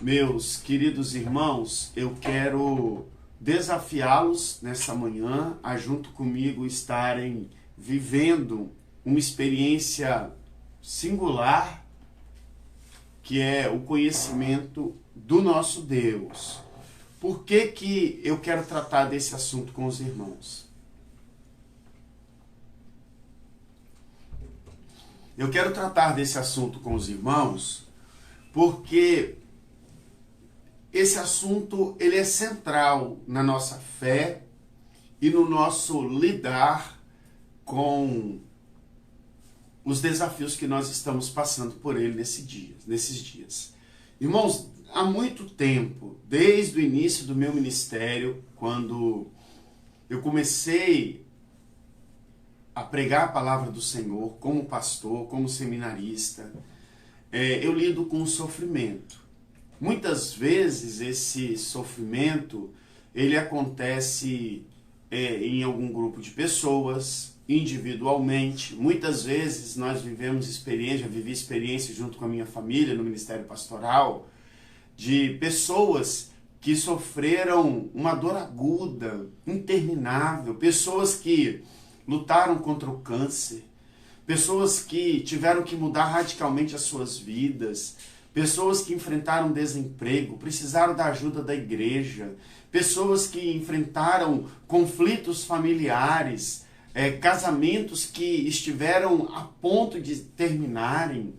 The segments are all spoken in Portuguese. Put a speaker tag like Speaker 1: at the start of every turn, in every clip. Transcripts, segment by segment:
Speaker 1: Meus queridos irmãos, eu quero desafiá-los nessa manhã a junto comigo estarem vivendo uma experiência singular, que é o conhecimento do nosso Deus. Por que que eu quero tratar desse assunto com os irmãos? Eu quero tratar desse assunto com os irmãos porque esse assunto ele é central na nossa fé e no nosso lidar com os desafios que nós estamos passando por ele nesses dias. Irmãos, há muito tempo, desde o início do meu ministério, quando eu comecei a pregar a palavra do Senhor como pastor, como seminarista, eu lido com o sofrimento. Muitas vezes esse sofrimento ele acontece em algum grupo de pessoas, individualmente. Muitas vezes nós vivemos experiência, eu vivi experiência junto com a minha família no ministério pastoral, de pessoas que sofreram uma dor aguda, interminável, pessoas que lutaram contra o câncer, pessoas que tiveram que mudar radicalmente as suas vidas, pessoas que enfrentaram desemprego, precisaram da ajuda da igreja, pessoas que enfrentaram conflitos familiares, casamentos que estiveram a ponto de terminarem,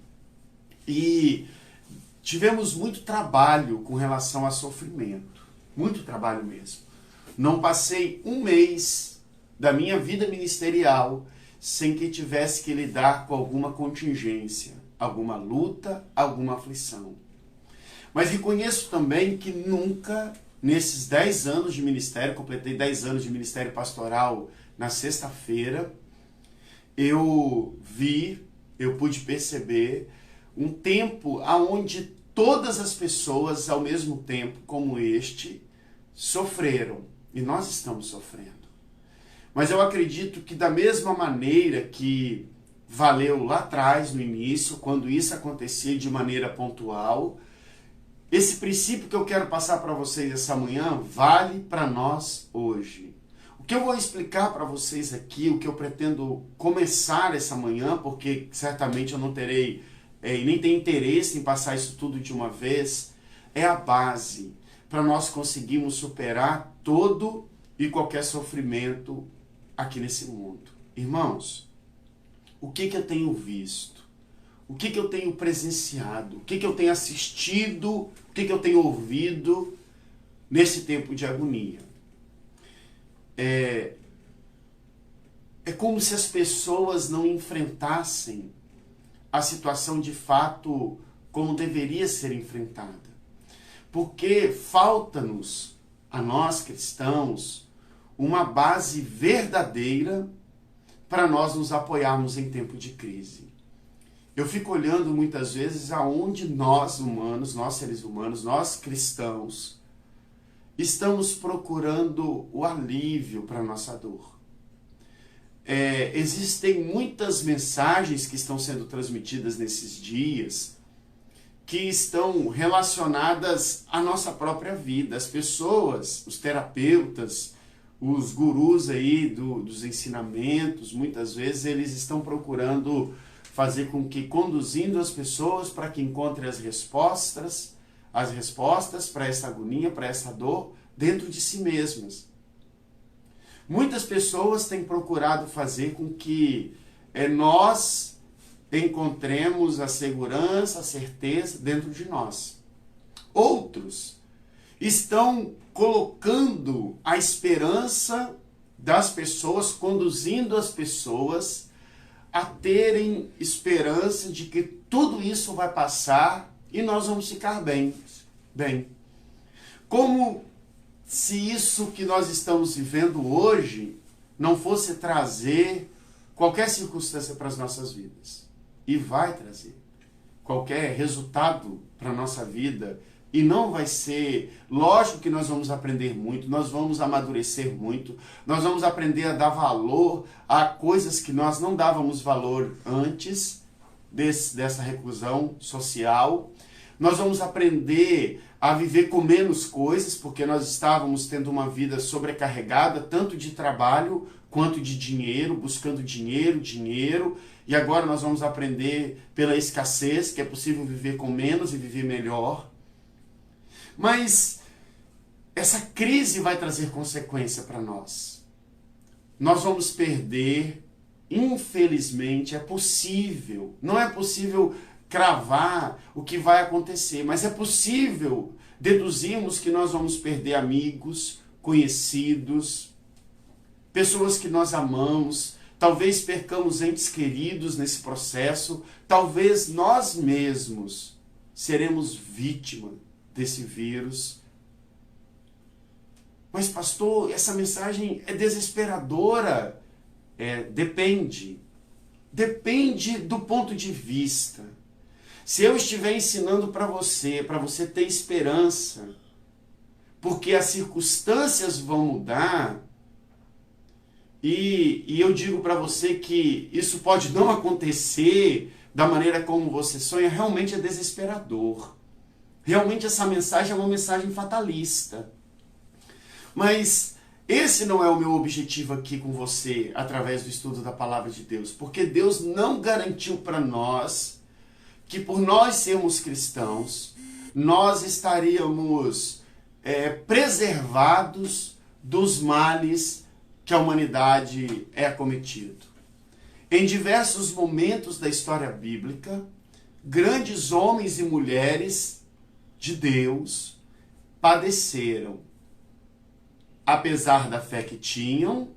Speaker 1: e tivemos muito trabalho com relação a sofrimento, muito trabalho mesmo. Não passei um mês da minha vida ministerial sem que tivesse que lidar com alguma contingência, alguma luta, alguma aflição. Mas reconheço também que nunca, nesses 10 anos de ministério, completei 10 anos de ministério pastoral na sexta-feira, eu pude perceber um tempo onde todas as pessoas, ao mesmo tempo como este, sofreram. E nós estamos sofrendo. Mas eu acredito que da mesma maneira que valeu lá atrás, no início, quando isso acontecia de maneira pontual, esse princípio que eu quero passar para vocês essa manhã vale para nós hoje. O que eu vou explicar para vocês aqui, o que eu pretendo começar essa manhã, porque certamente eu não terei e nem tenho interesse em passar isso tudo de uma vez, é a base para nós conseguirmos superar todo e qualquer sofrimento aqui nesse mundo. Irmãos, o que eu tenho visto? O que eu tenho presenciado? O que eu tenho assistido? O que eu tenho ouvido nesse tempo de agonia? É como se as pessoas não enfrentassem a situação de fato como deveria ser enfrentada. Porque falta-nos, a nós cristãos, uma base verdadeira para nós nos apoiarmos em tempo de crise. Eu fico olhando muitas vezes aonde nós humanos, nós seres humanos, nós cristãos, estamos procurando o alívio para a nossa dor. Existem muitas mensagens que estão sendo transmitidas nesses dias que estão relacionadas à nossa própria vida. As pessoas, os terapeutas, os gurus aí dos ensinamentos, muitas vezes eles estão procurando fazer com que, conduzindo as pessoas para que encontrem as respostas para essa agonia, para essa dor, dentro de si mesmas. Muitas pessoas têm procurado fazer com que nós encontremos a segurança, a certeza dentro de nós. Outros estão colocando a esperança das pessoas, conduzindo as pessoas a terem esperança de que tudo isso vai passar e nós vamos ficar bem. Como se isso que nós estamos vivendo hoje não fosse trazer qualquer circunstância para as nossas vidas. E vai trazer qualquer resultado para a nossa vida. E não vai ser... Lógico que nós vamos aprender muito, nós vamos amadurecer muito, nós vamos aprender a dar valor a coisas que nós não dávamos valor antes dessa reclusão social. Nós vamos aprender a viver com menos coisas, porque nós estávamos tendo uma vida sobrecarregada, tanto de trabalho quanto de dinheiro, buscando dinheiro, e agora nós vamos aprender pela escassez, que é possível viver com menos e viver melhor. Mas essa crise vai trazer consequência para nós. Nós vamos perder, infelizmente, é possível, não é possível cravar o que vai acontecer, mas é possível deduzirmos que nós vamos perder amigos, conhecidos, pessoas que nós amamos, talvez percamos entes queridos nesse processo, talvez nós mesmos seremos vítima desse vírus. Mas pastor, essa mensagem é desesperadora. Depende do ponto de vista. Se eu estiver ensinando para você ter esperança, porque as circunstâncias vão mudar, e eu digo para você que isso pode não acontecer da maneira como você sonha, realmente é desesperador. Realmente essa mensagem é uma mensagem fatalista. Mas esse não é o meu objetivo aqui com você, através do estudo da Palavra de Deus, porque Deus não garantiu para nós que por nós sermos cristãos, nós estaríamos preservados dos males que a humanidade é acometido. Em diversos momentos da história bíblica, grandes homens e mulheres de Deus padeceram, apesar da fé que tinham,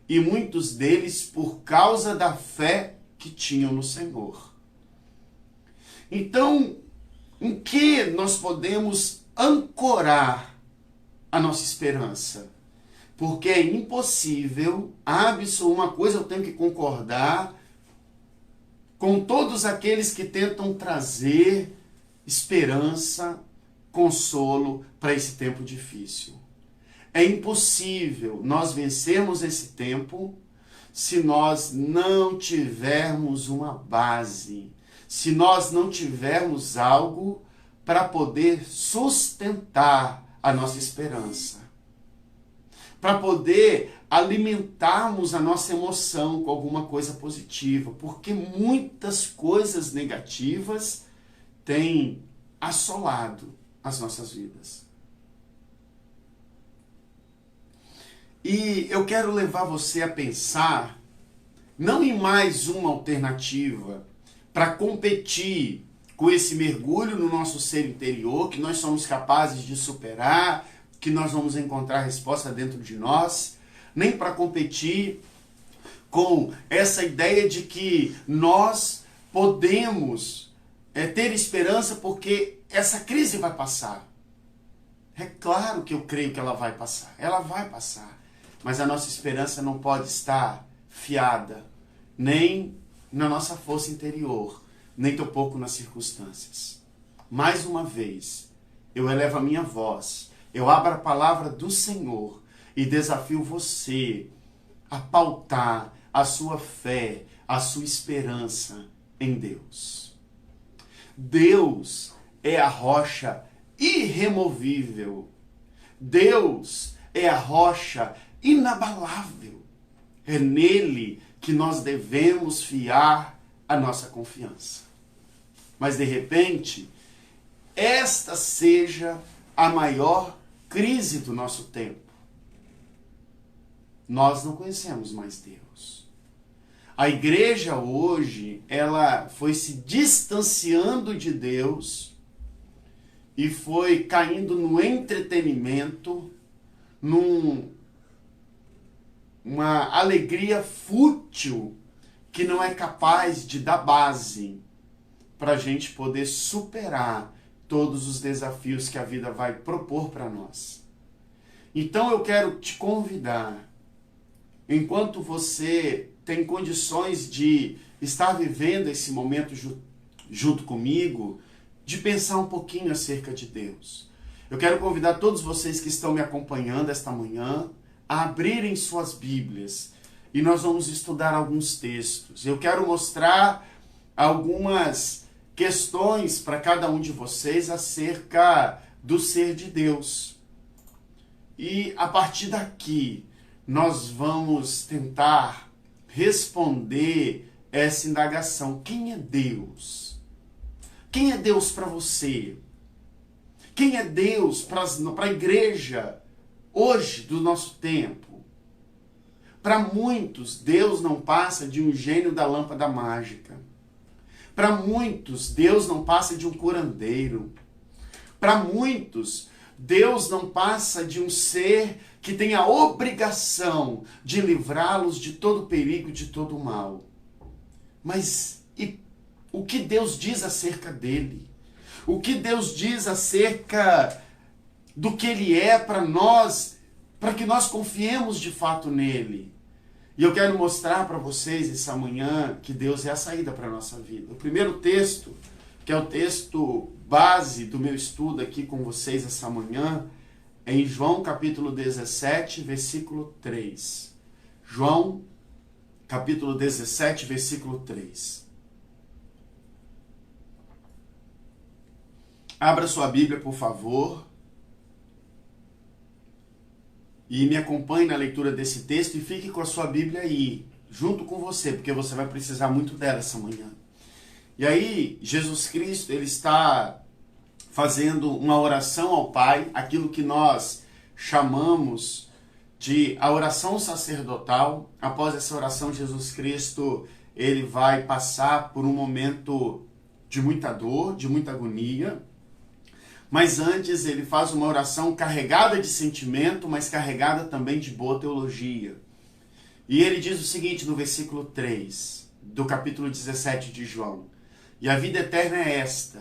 Speaker 1: e muitos deles por causa da fé que tinham no Senhor. Então, em que nós podemos ancorar a nossa esperança? Porque é impossível, uma coisa eu tenho que concordar com todos aqueles que tentam trazer esperança, consolo para esse tempo difícil. É impossível nós vencermos esse tempo se nós não tivermos uma base, se nós não tivermos algo para poder sustentar a nossa esperança, para poder alimentarmos a nossa emoção com alguma coisa positiva, porque muitas coisas negativas têm assolado as nossas vidas. E eu quero levar você a pensar, não em mais uma alternativa para competir com esse mergulho no nosso ser interior, que nós somos capazes de superar, que nós vamos encontrar resposta dentro de nós, nem para competir com essa ideia de que nós podemos ter esperança porque essa crise vai passar. É claro que eu creio que ela vai passar. Ela vai passar. Mas a nossa esperança não pode estar fiada nem na nossa força interior, nem tampouco nas circunstâncias. Mais uma vez, eu elevo a minha voz, eu abro a palavra do Senhor e desafio você a pautar a sua fé, a sua esperança em Deus. Deus é a rocha irremovível. Deus é a rocha inabalável. É nele que nós devemos fiar a nossa confiança. Mas de repente, esta seja a maior crise do nosso tempo. Nós não conhecemos mais Deus. A igreja hoje, ela foi se distanciando de Deus e foi caindo no entretenimento, uma alegria fútil que não é capaz de dar base para a gente poder superar todos os desafios que a vida vai propor para nós. Então eu quero te convidar, enquanto você tem condições de estar vivendo esse momento junto comigo, de pensar um pouquinho acerca de Deus. Eu quero convidar todos vocês que estão me acompanhando esta manhã a abrirem suas Bíblias e nós vamos estudar alguns textos. Eu quero mostrar algumas questões para cada um de vocês acerca do ser de Deus. E a partir daqui, nós vamos tentar responder essa indagação. Quem é Deus? Quem é Deus para você? Quem é Deus para a igreja hoje do nosso tempo? Para muitos, Deus não passa de um gênio da lâmpada mágica. Para muitos, Deus não passa de um curandeiro. Para muitos, Deus não passa de um ser que tem a obrigação de livrá-los de todo perigo, de todo mal. Mas o que Deus diz acerca dele? O que Deus diz acerca do que ele é para nós, para que nós confiemos de fato nele? E eu quero mostrar para vocês essa manhã que Deus é a saída para a nossa vida. O primeiro texto, que é o texto base do meu estudo aqui com vocês essa manhã, é em João capítulo 17, versículo 3. João capítulo 17, versículo 3. Abra sua Bíblia, por favor, e me acompanhe na leitura desse texto e fique com a sua Bíblia aí, junto com você, porque você vai precisar muito dela essa manhã. E aí, Jesus Cristo, ele está fazendo uma oração ao Pai, aquilo que nós chamamos de a oração sacerdotal. Após essa oração, Jesus Cristo, ele vai passar por um momento de muita dor, de muita agonia. Mas antes ele faz uma oração carregada de sentimento, mas carregada também de boa teologia. E ele diz o seguinte no versículo 3 do capítulo 17 de João: E a vida eterna é esta,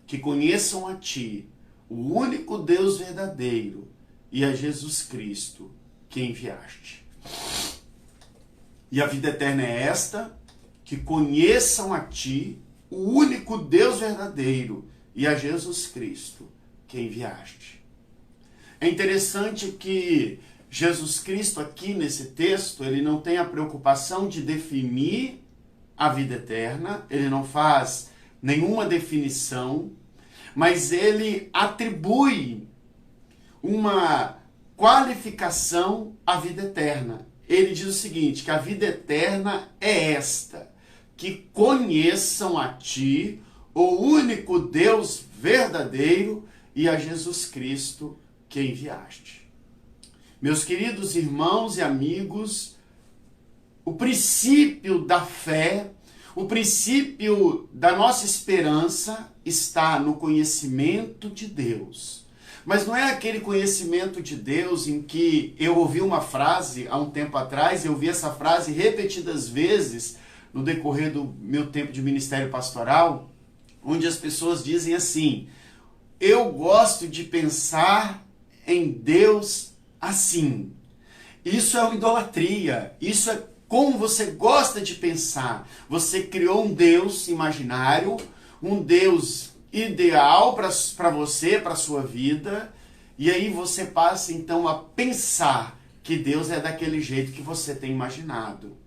Speaker 1: que conheçam a ti, o único Deus verdadeiro, e a Jesus Cristo, que enviaste. E a vida eterna é esta, que conheçam a ti, o único Deus verdadeiro, e a Jesus Cristo, que enviaste. É interessante que Jesus Cristo aqui nesse texto, ele não tem a preocupação de definir a vida eterna, ele não faz nenhuma definição, mas ele atribui uma qualificação à vida eterna. Ele diz o seguinte, que a vida eterna é esta, que conheçam a ti, o único Deus verdadeiro, e a Jesus Cristo que enviaste. Meus queridos irmãos e amigos, o princípio da fé, o princípio da nossa esperança está no conhecimento de Deus. Mas não é aquele conhecimento de Deus em que eu ouvi uma frase há um tempo atrás, eu ouvi essa frase repetidas vezes no decorrer do meu tempo de ministério pastoral, onde as pessoas dizem assim: eu gosto de pensar em Deus assim. Isso é uma idolatria, isso é como você gosta de pensar. Você criou um Deus imaginário, um Deus ideal para você, para a sua vida, e aí você passa então a pensar que Deus é daquele jeito que você tem imaginado.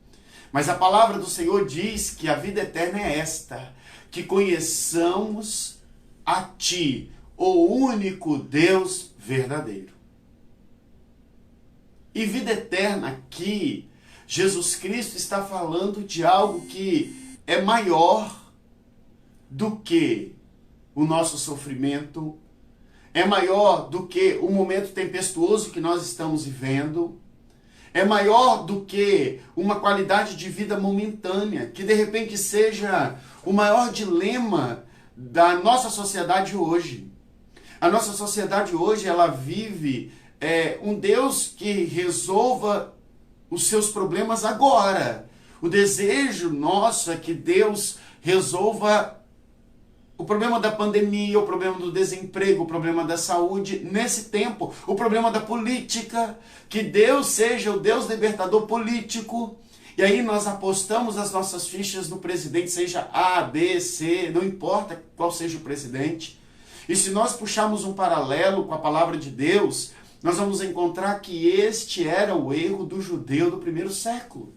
Speaker 1: Mas a palavra do Senhor diz que a vida eterna é esta, que conheçamos a Ti, o único Deus verdadeiro. E vida eterna aqui, Jesus Cristo está falando de algo que é maior do que o nosso sofrimento, é maior do que o momento tempestuoso que nós estamos vivendo, é maior do que uma qualidade de vida momentânea, que de repente seja o maior dilema da nossa sociedade hoje. A nossa sociedade hoje, ela vive um Deus que resolva os seus problemas agora. O desejo nosso é que Deus resolva o problema da pandemia, o problema do desemprego, o problema da saúde nesse tempo, o problema da política, que Deus seja o Deus libertador político. E aí nós apostamos as nossas fichas no presidente, seja A, B, C, não importa qual seja o presidente. E se nós puxarmos um paralelo com a palavra de Deus, nós vamos encontrar que este era o erro do judeu do primeiro século.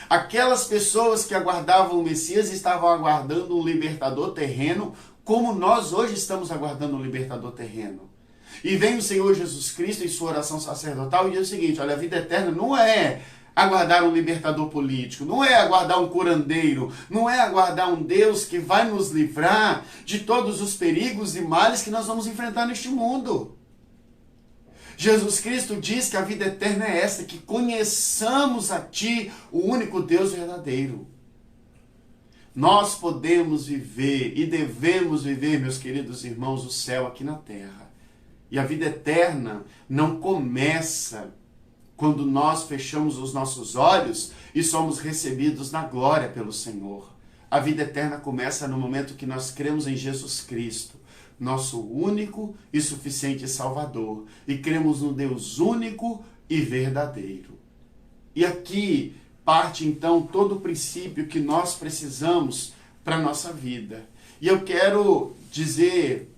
Speaker 1: Aquelas pessoas que aguardavam o Messias estavam aguardando um libertador terreno, como nós hoje estamos aguardando um libertador terreno. E vem o Senhor Jesus Cristo em sua oração sacerdotal e diz o seguinte: olha, a vida eterna não é aguardar um libertador político, não é aguardar um curandeiro, não é aguardar um Deus que vai nos livrar de todos os perigos e males que nós vamos enfrentar neste mundo. Jesus Cristo diz que a vida eterna é essa, que conheçamos a Ti, o único Deus verdadeiro. Nós podemos viver e devemos viver, meus queridos irmãos, o céu aqui na terra. E a vida eterna não começa quando nós fechamos os nossos olhos e somos recebidos na glória pelo Senhor. A vida eterna começa no momento que nós cremos em Jesus Cristo, nosso único e suficiente Salvador, e cremos no Deus único e verdadeiro. E aqui parte então todo o princípio que nós precisamos para a nossa vida. E eu quero dizer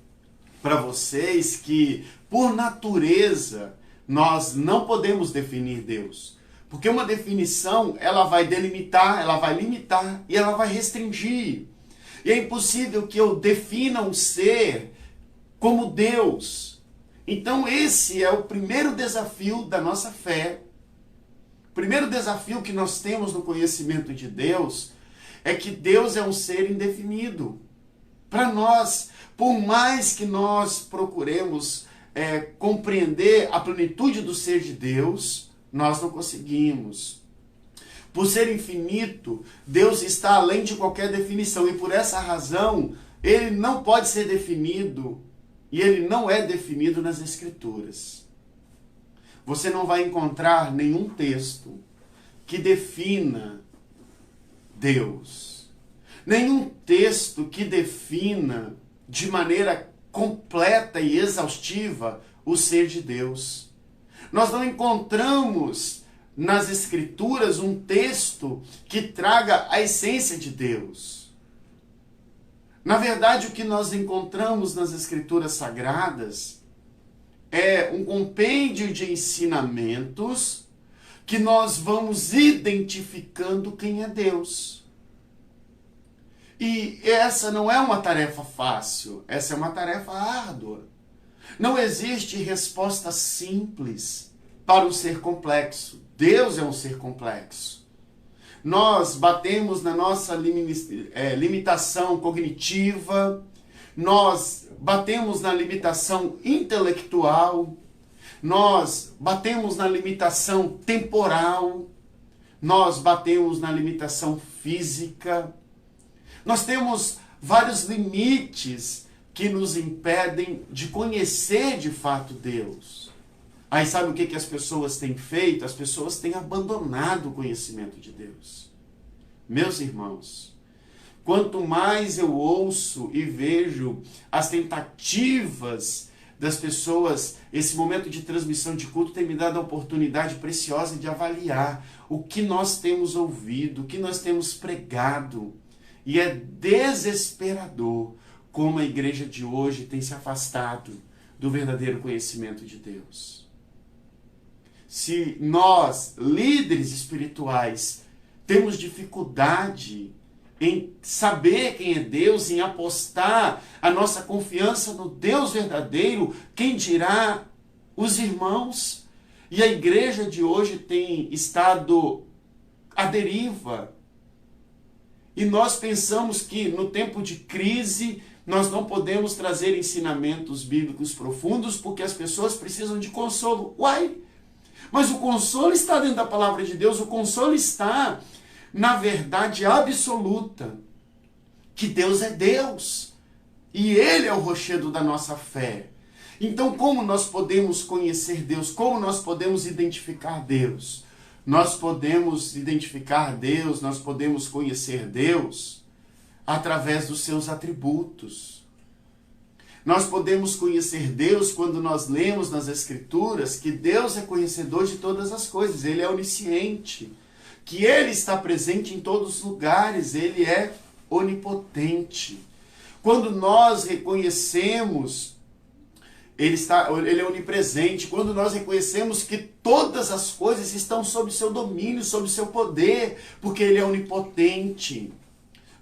Speaker 1: para vocês que, por natureza, nós não podemos definir Deus. Porque uma definição, ela vai delimitar, ela vai limitar e ela vai restringir. E é impossível que eu defina um ser como Deus. Então esse é o primeiro desafio da nossa fé. O primeiro desafio que nós temos no conhecimento de Deus é que Deus é um ser indefinido. Para nós, por mais que nós procuremos compreender a plenitude do ser de Deus, nós não conseguimos. Por ser infinito, Deus está além de qualquer definição e por essa razão, Ele não pode ser definido e Ele não é definido nas Escrituras. Você não vai encontrar nenhum texto que defina Deus. Nenhum texto que defina de maneira completa e exaustiva o ser de Deus. Nós não encontramos nas Escrituras um texto que traga a essência de Deus. Na verdade, o que nós encontramos nas Escrituras Sagradas é um compêndio de ensinamentos que nós vamos identificando quem é Deus. E essa não é uma tarefa fácil, essa é uma tarefa árdua. Não existe resposta simples para um ser complexo. Deus é um ser complexo. Nós batemos na nossa limitação cognitiva, nós batemos na limitação intelectual, nós batemos na limitação temporal, nós batemos na limitação física. Nós temos vários limites que nos impedem de conhecer de fato Deus. Aí sabe o que as pessoas têm feito? As pessoas têm abandonado o conhecimento de Deus. Meus irmãos, quanto mais eu ouço e vejo as tentativas das pessoas, esse momento de transmissão de culto tem me dado a oportunidade preciosa de avaliar o que nós temos ouvido, o que nós temos pregado. E é desesperador como a igreja de hoje tem se afastado do verdadeiro conhecimento de Deus. Se nós, líderes espirituais, temos dificuldade em saber quem é Deus, em apostar a nossa confiança no Deus verdadeiro, quem dirá os irmãos? E a igreja de hoje tem estado à deriva. E nós pensamos que no tempo de crise nós não podemos trazer ensinamentos bíblicos profundos porque as pessoas precisam de consolo. Uai! Mas o consolo está dentro da palavra de Deus, o consolo está na verdade absoluta, que Deus é Deus e Ele é o rochedo da nossa fé. Então como nós podemos conhecer Deus? Como nós podemos identificar Deus? Nós podemos identificar Deus, nós podemos conhecer Deus através dos seus atributos. Nós podemos conhecer Deus quando nós lemos nas Escrituras que Deus é conhecedor de todas as coisas, Ele é onisciente, que Ele está presente em todos os lugares, Ele é onipotente. Quando nós reconhecemos Ele é onipresente. Quando nós reconhecemos que todas as coisas estão sob seu domínio, sob seu poder, porque Ele é onipotente.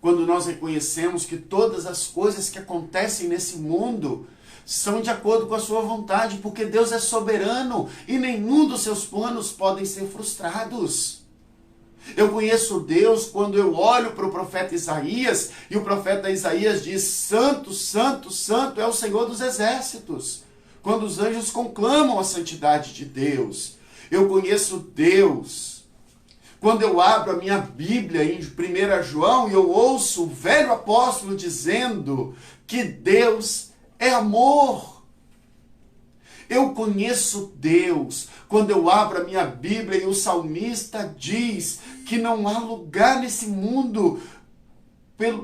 Speaker 1: Quando nós reconhecemos que todas as coisas que acontecem nesse mundo são de acordo com a sua vontade, porque Deus é soberano e nenhum dos seus planos podem ser frustrados. Eu conheço Deus quando eu olho para o profeta Isaías e o profeta Isaías diz: Santo, Santo, Santo é o Senhor dos exércitos. Quando os anjos conclamam a santidade de Deus. Eu conheço Deus quando eu abro a minha Bíblia em 1 João e eu ouço o velho apóstolo dizendo que Deus é amor. Eu conheço Deus quando eu abro a minha Bíblia e o salmista diz que não há lugar nesse mundo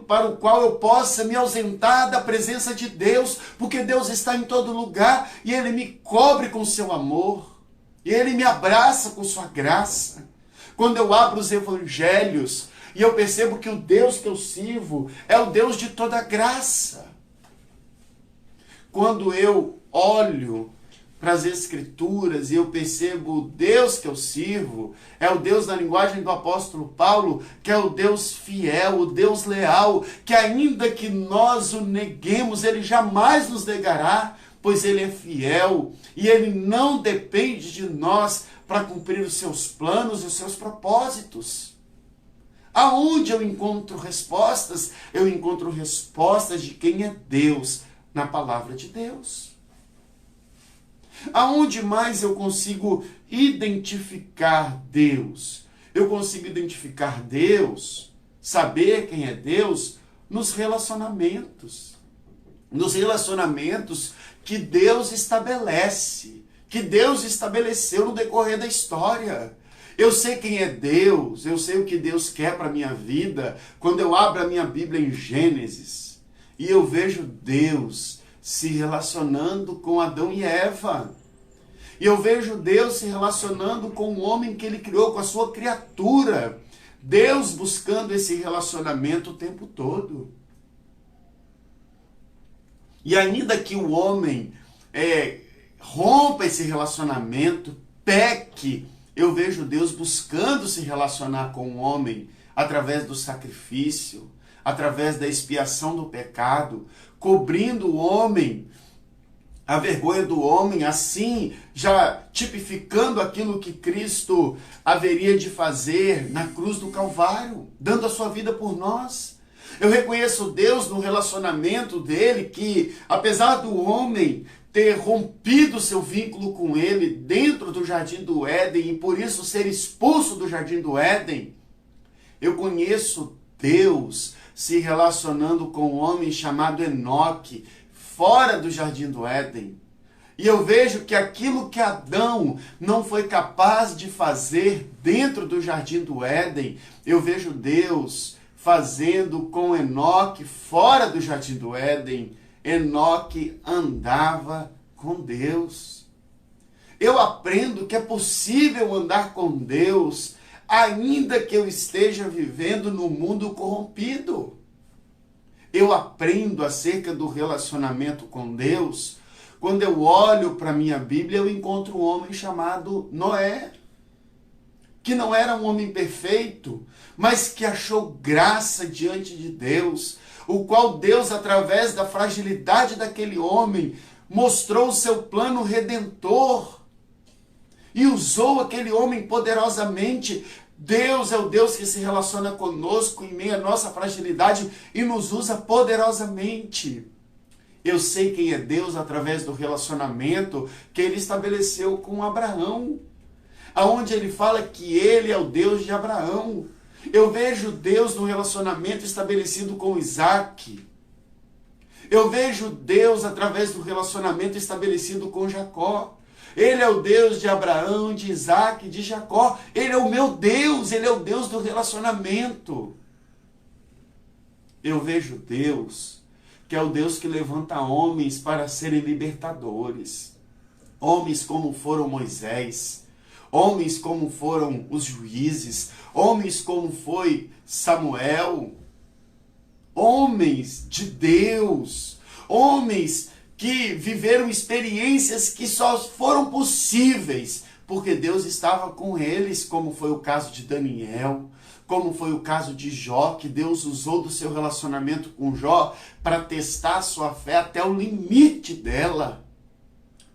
Speaker 1: para o qual eu possa me ausentar da presença de Deus, porque Deus está em todo lugar e Ele me cobre com seu amor, e Ele me abraça com sua graça. Quando eu abro os evangelhos e eu percebo que o Deus que eu sirvo é o Deus de toda graça. Quando eu olho para as Escrituras e eu percebo o Deus que eu sirvo, é o Deus na linguagem do apóstolo Paulo, que é o Deus fiel, o Deus leal, que ainda que nós o neguemos, Ele jamais nos negará, pois Ele é fiel e Ele não depende de nós para cumprir os seus planos e os seus propósitos. Aonde eu encontro respostas? Eu encontro respostas de quem é Deus na palavra de Deus. Aonde mais eu consigo identificar Deus? Eu consigo identificar Deus, saber quem é Deus, nos relacionamentos. Nos relacionamentos que Deus estabelece, que Deus estabeleceu no decorrer da história. Eu sei quem é Deus, eu sei o que Deus quer para a minha vida, quando eu abro a minha Bíblia em Gênesis, e eu vejo Deus se relacionando com Adão e Eva. E eu vejo Deus se relacionando com o homem que Ele criou, com a sua criatura. Deus buscando esse relacionamento o tempo todo. E ainda que o homem rompa esse relacionamento, peque, eu vejo Deus buscando se relacionar com o homem através do sacrifício, através da expiação do pecado, cobrindo o homem, a vergonha do homem, assim já tipificando aquilo que Cristo haveria de fazer na cruz do Calvário, dando a sua vida por nós. Eu reconheço Deus no relacionamento dele, que apesar do homem ter rompido seu vínculo com ele dentro do Jardim do Éden e por isso ser expulso do Jardim do Éden, eu conheço Deus se relacionando com um homem chamado Enoque, fora do Jardim do Éden. E eu vejo que aquilo que Adão não foi capaz de fazer dentro do Jardim do Éden, eu vejo Deus fazendo com Enoque fora do Jardim do Éden. Enoque andava com Deus. Eu aprendo que é possível andar com Deus, ainda que eu esteja vivendo no mundo corrompido. Eu aprendo acerca do relacionamento com Deus. Quando eu olho para a minha Bíblia, eu encontro um homem chamado Noé, que não era um homem perfeito, mas que achou graça diante de Deus, o qual Deus, através da fragilidade daquele homem, mostrou o seu plano redentor e usou aquele homem poderosamente. Deus é o Deus que se relaciona conosco em meio à nossa fragilidade e nos usa poderosamente. Eu sei quem é Deus através do relacionamento que Ele estabeleceu com Abraão, aonde Ele fala que Ele é o Deus de Abraão. Eu vejo Deus no relacionamento estabelecido com Isaac. Eu vejo Deus através do relacionamento estabelecido com Jacó. Ele é o Deus de Abraão, de Isaac, de Jacó. Ele é o meu Deus, Ele é o Deus do relacionamento. Eu vejo Deus, que é o Deus que levanta homens para serem libertadores. Homens como foram Moisés, homens como foram os juízes, homens como foi Samuel, homens de Deus, homens que viveram experiências que só foram possíveis porque Deus estava com eles, como foi o caso de Daniel, como foi o caso de Jó, que Deus usou do seu relacionamento com Jó para testar a sua fé até o limite dela.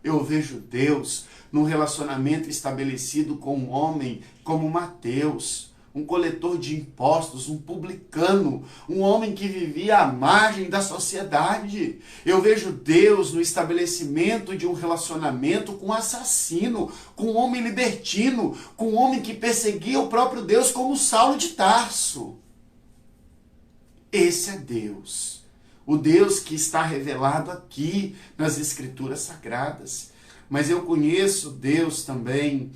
Speaker 1: Eu vejo Deus num relacionamento estabelecido com um homem como Mateus, um coletor de impostos, um publicano, um homem que vivia à margem da sociedade. Eu vejo Deus no estabelecimento de um relacionamento com um assassino, com um homem libertino, com um homem que perseguia o próprio Deus como Saulo de Tarso. Esse é Deus. O Deus que está revelado aqui nas Escrituras Sagradas. Mas eu conheço Deus também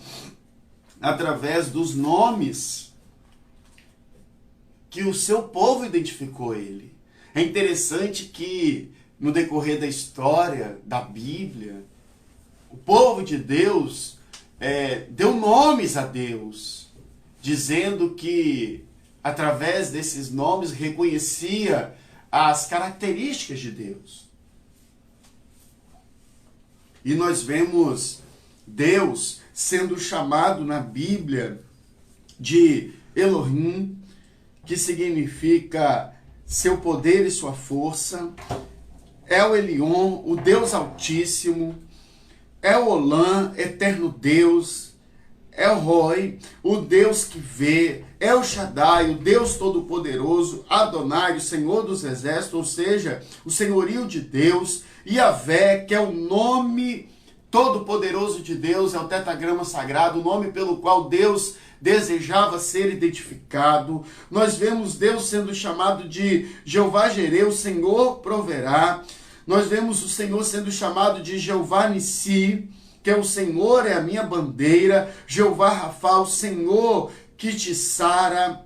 Speaker 1: através dos nomes que o seu povo identificou ele. É interessante que no decorrer da história da Bíblia, o povo de Deus deu nomes a Deus, dizendo que através desses nomes reconhecia as características de Deus. E nós vemos Deus sendo chamado na Bíblia de Elohim, que significa seu poder e sua força, El Elyon, o Deus Altíssimo, El Olam, eterno Deus, El Roi, o Deus que vê, El Shaddai, o Deus Todo-Poderoso, Adonai, o Senhor dos Exércitos, ou seja, o senhorio de Deus, Yahvé, que é o nome todo-poderoso de Deus, é o tetragrama sagrado, o nome pelo qual Deus desejava ser identificado. Nós vemos Deus sendo chamado de Jeová Jireh, o Senhor proverá. Nós vemos o Senhor sendo chamado de Jeová Nissi, que é o Senhor é a minha bandeira. Jeová Rafa, o Senhor que te sara.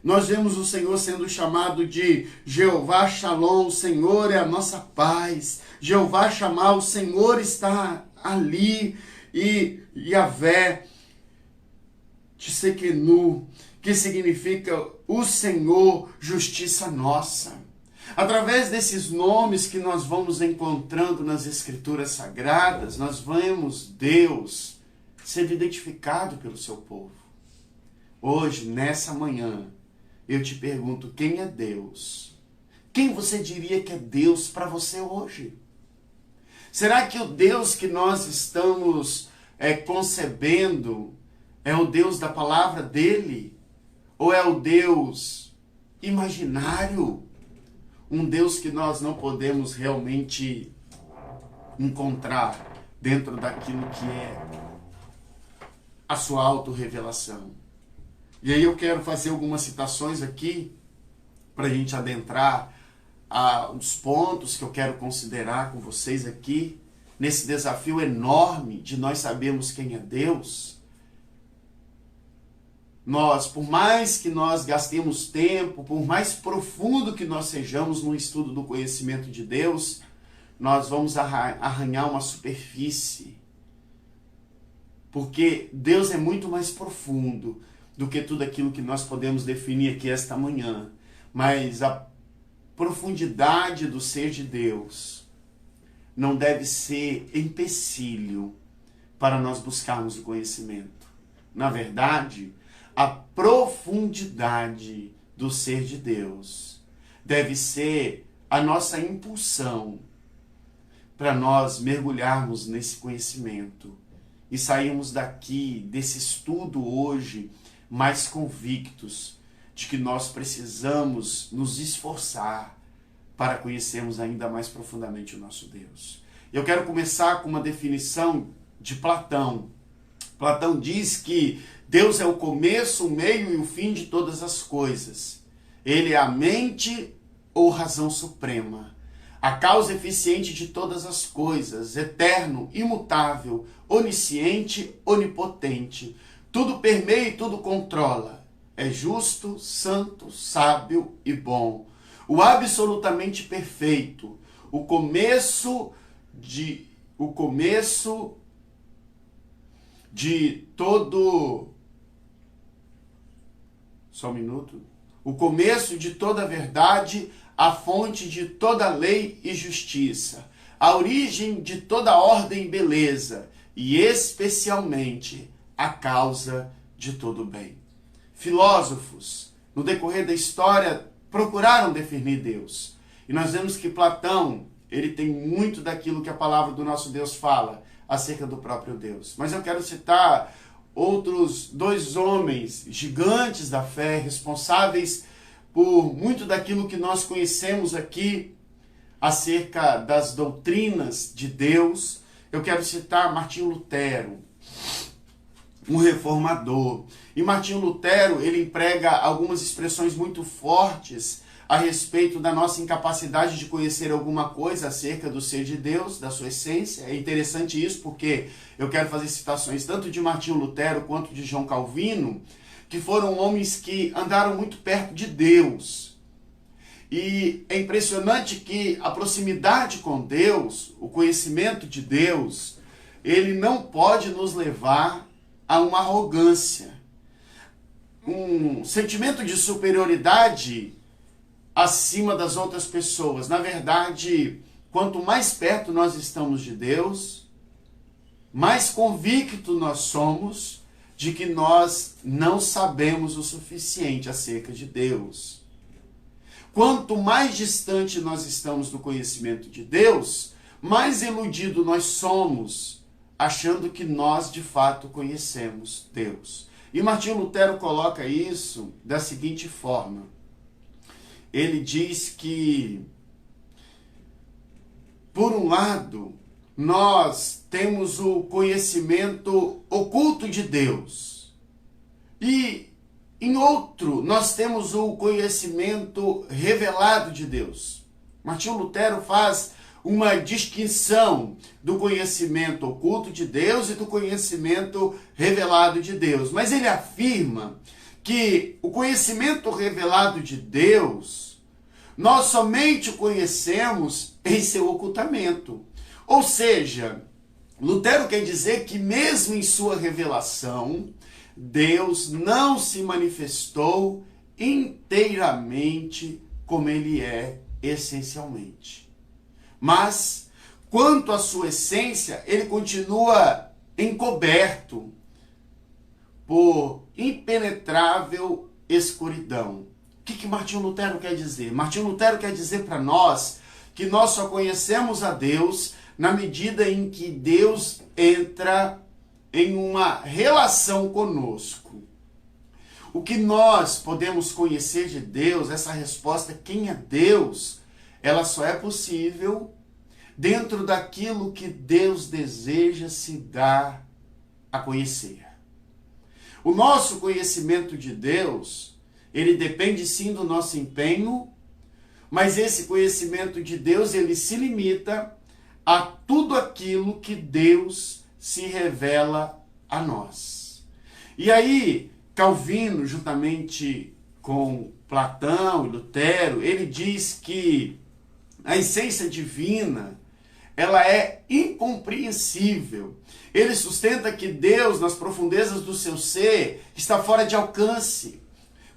Speaker 1: Nós vemos o Senhor sendo chamado de Jeová Shalom, o Senhor é a nossa paz. Jeová Shammah, o Senhor está ali. E Yahvé Tsekenu, que significa o Senhor, justiça nossa. Através desses nomes que nós vamos encontrando nas Escrituras Sagradas, nós vemos Deus sendo identificado pelo seu povo. Hoje, nessa manhã, eu te pergunto, quem é Deus? Quem você diria que é Deus para você hoje? Será que o Deus que nós estamos concebendo é o Deus da palavra dele? Ou é o Deus imaginário? Um Deus que nós não podemos realmente encontrar dentro daquilo que é a sua autorrevelação. E aí eu quero fazer algumas citações aqui para a gente adentrar os pontos que eu quero considerar com vocês aqui, nesse desafio enorme de nós sabermos quem é Deus. Nós, por mais que nós gastemos tempo, por mais profundo que nós sejamos no estudo do conhecimento de Deus, nós vamos arranhar uma superfície. Porque Deus é muito mais profundo do que tudo aquilo que nós podemos definir aqui esta manhã. Mas a profundidade do ser de Deus não deve ser empecilho para nós buscarmos o conhecimento. Na verdade, a profundidade do ser de Deus deve ser a nossa impulsão para nós mergulharmos nesse conhecimento e sairmos daqui, desse estudo hoje, mais convictos de que nós precisamos nos esforçar para conhecermos ainda mais profundamente o nosso Deus. Eu quero começar com uma definição de Platão. Platão diz que Deus é o começo, o meio e o fim de todas as coisas. Ele é a mente ou razão suprema, a causa eficiente de todas as coisas, eterno, imutável, onisciente, onipotente. Tudo permeia e tudo controla. É justo, santo, sábio e bom. O absolutamente perfeito. O começo de todo... Só um minuto. O começo de toda a verdade, a fonte de toda lei e justiça. a origem de toda ordem e beleza, e especialmente a causa de todo bem. Filósofos, no decorrer da história, procuraram definir Deus. E nós vemos que Platão, ele tem muito daquilo que a palavra do nosso Deus fala acerca do próprio Deus. Mas eu quero citar outros dois homens gigantes da fé, responsáveis por muito daquilo que nós conhecemos aqui acerca das doutrinas de Deus. Eu quero citar Martinho Lutero, um reformador. E Martinho Lutero, ele emprega algumas expressões muito fortes a respeito da nossa incapacidade de conhecer alguma coisa acerca do ser de Deus, da sua essência. É interessante isso porque eu quero fazer citações tanto de Martinho Lutero quanto de João Calvino, que foram homens que andaram muito perto de Deus. E é impressionante que a proximidade com Deus, o conhecimento de Deus, ele não pode nos levar a uma arrogância, um sentimento de superioridade acima das outras pessoas. Na verdade, quanto mais perto nós estamos de Deus, mais convicto nós somos de que nós não sabemos o suficiente acerca de Deus. Quanto mais distante nós estamos do conhecimento de Deus, mais iludido nós somos, achando que nós de fato conhecemos Deus. E Martinho Lutero coloca isso da seguinte forma. Ele diz que, por um lado, nós temos o conhecimento oculto de Deus. E, em outro, nós temos o conhecimento revelado de Deus. Martinho Lutero faz uma distinção do conhecimento oculto de Deus e do conhecimento revelado de Deus. Mas ele afirma que o conhecimento revelado de Deus, nós somente o conhecemos em seu ocultamento. Ou seja, Lutero quer dizer que mesmo em sua revelação, Deus não se manifestou inteiramente como ele é essencialmente. Mas, quanto à sua essência, ele continua encoberto por impenetrável escuridão. O que Martinho Lutero quer dizer? Martinho Lutero quer dizer para nós que nós só conhecemos a Deus na medida em que Deus entra em uma relação conosco. O que nós podemos conhecer de Deus, essa resposta, quem é Deus, ela só é possível dentro daquilo que Deus deseja se dar a conhecer. O nosso conhecimento de Deus, ele depende sim do nosso empenho, mas esse conhecimento de Deus, ele se limita a tudo aquilo que Deus se revela a nós. E aí, Calvino, juntamente com Platão e Lutero, ele diz que a essência divina, ela é incompreensível. Ele sustenta que Deus, nas profundezas do seu ser, está fora de alcance.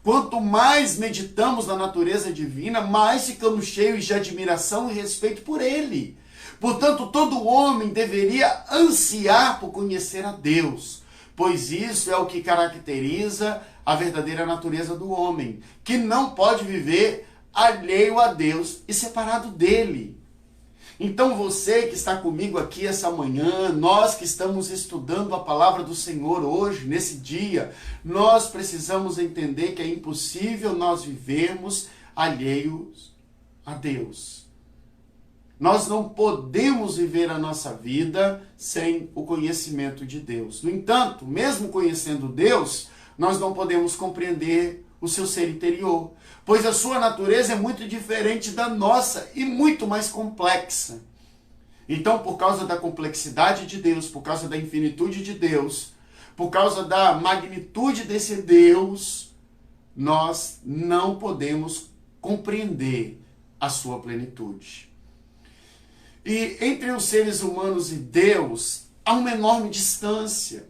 Speaker 1: Quanto mais meditamos na natureza divina, mais ficamos cheios de admiração e respeito por ele. Portanto, todo homem deveria ansiar por conhecer a Deus, pois isso é o que caracteriza a verdadeira natureza do homem, que não pode viver alheio a Deus e separado dele. Então você que está comigo aqui essa manhã, nós que estamos estudando a palavra do Senhor hoje, nesse dia, nós precisamos entender que é impossível nós vivermos alheios a Deus. Nós não podemos viver a nossa vida sem o conhecimento de Deus. No entanto, mesmo conhecendo Deus, nós não podemos compreender o seu ser interior, pois a sua natureza é muito diferente da nossa e muito mais complexa. Então, por causa da complexidade de Deus, por causa da infinitude de Deus, por causa da magnitude desse Deus, nós não podemos compreender a sua plenitude. E entre os seres humanos e Deus, há uma enorme distância.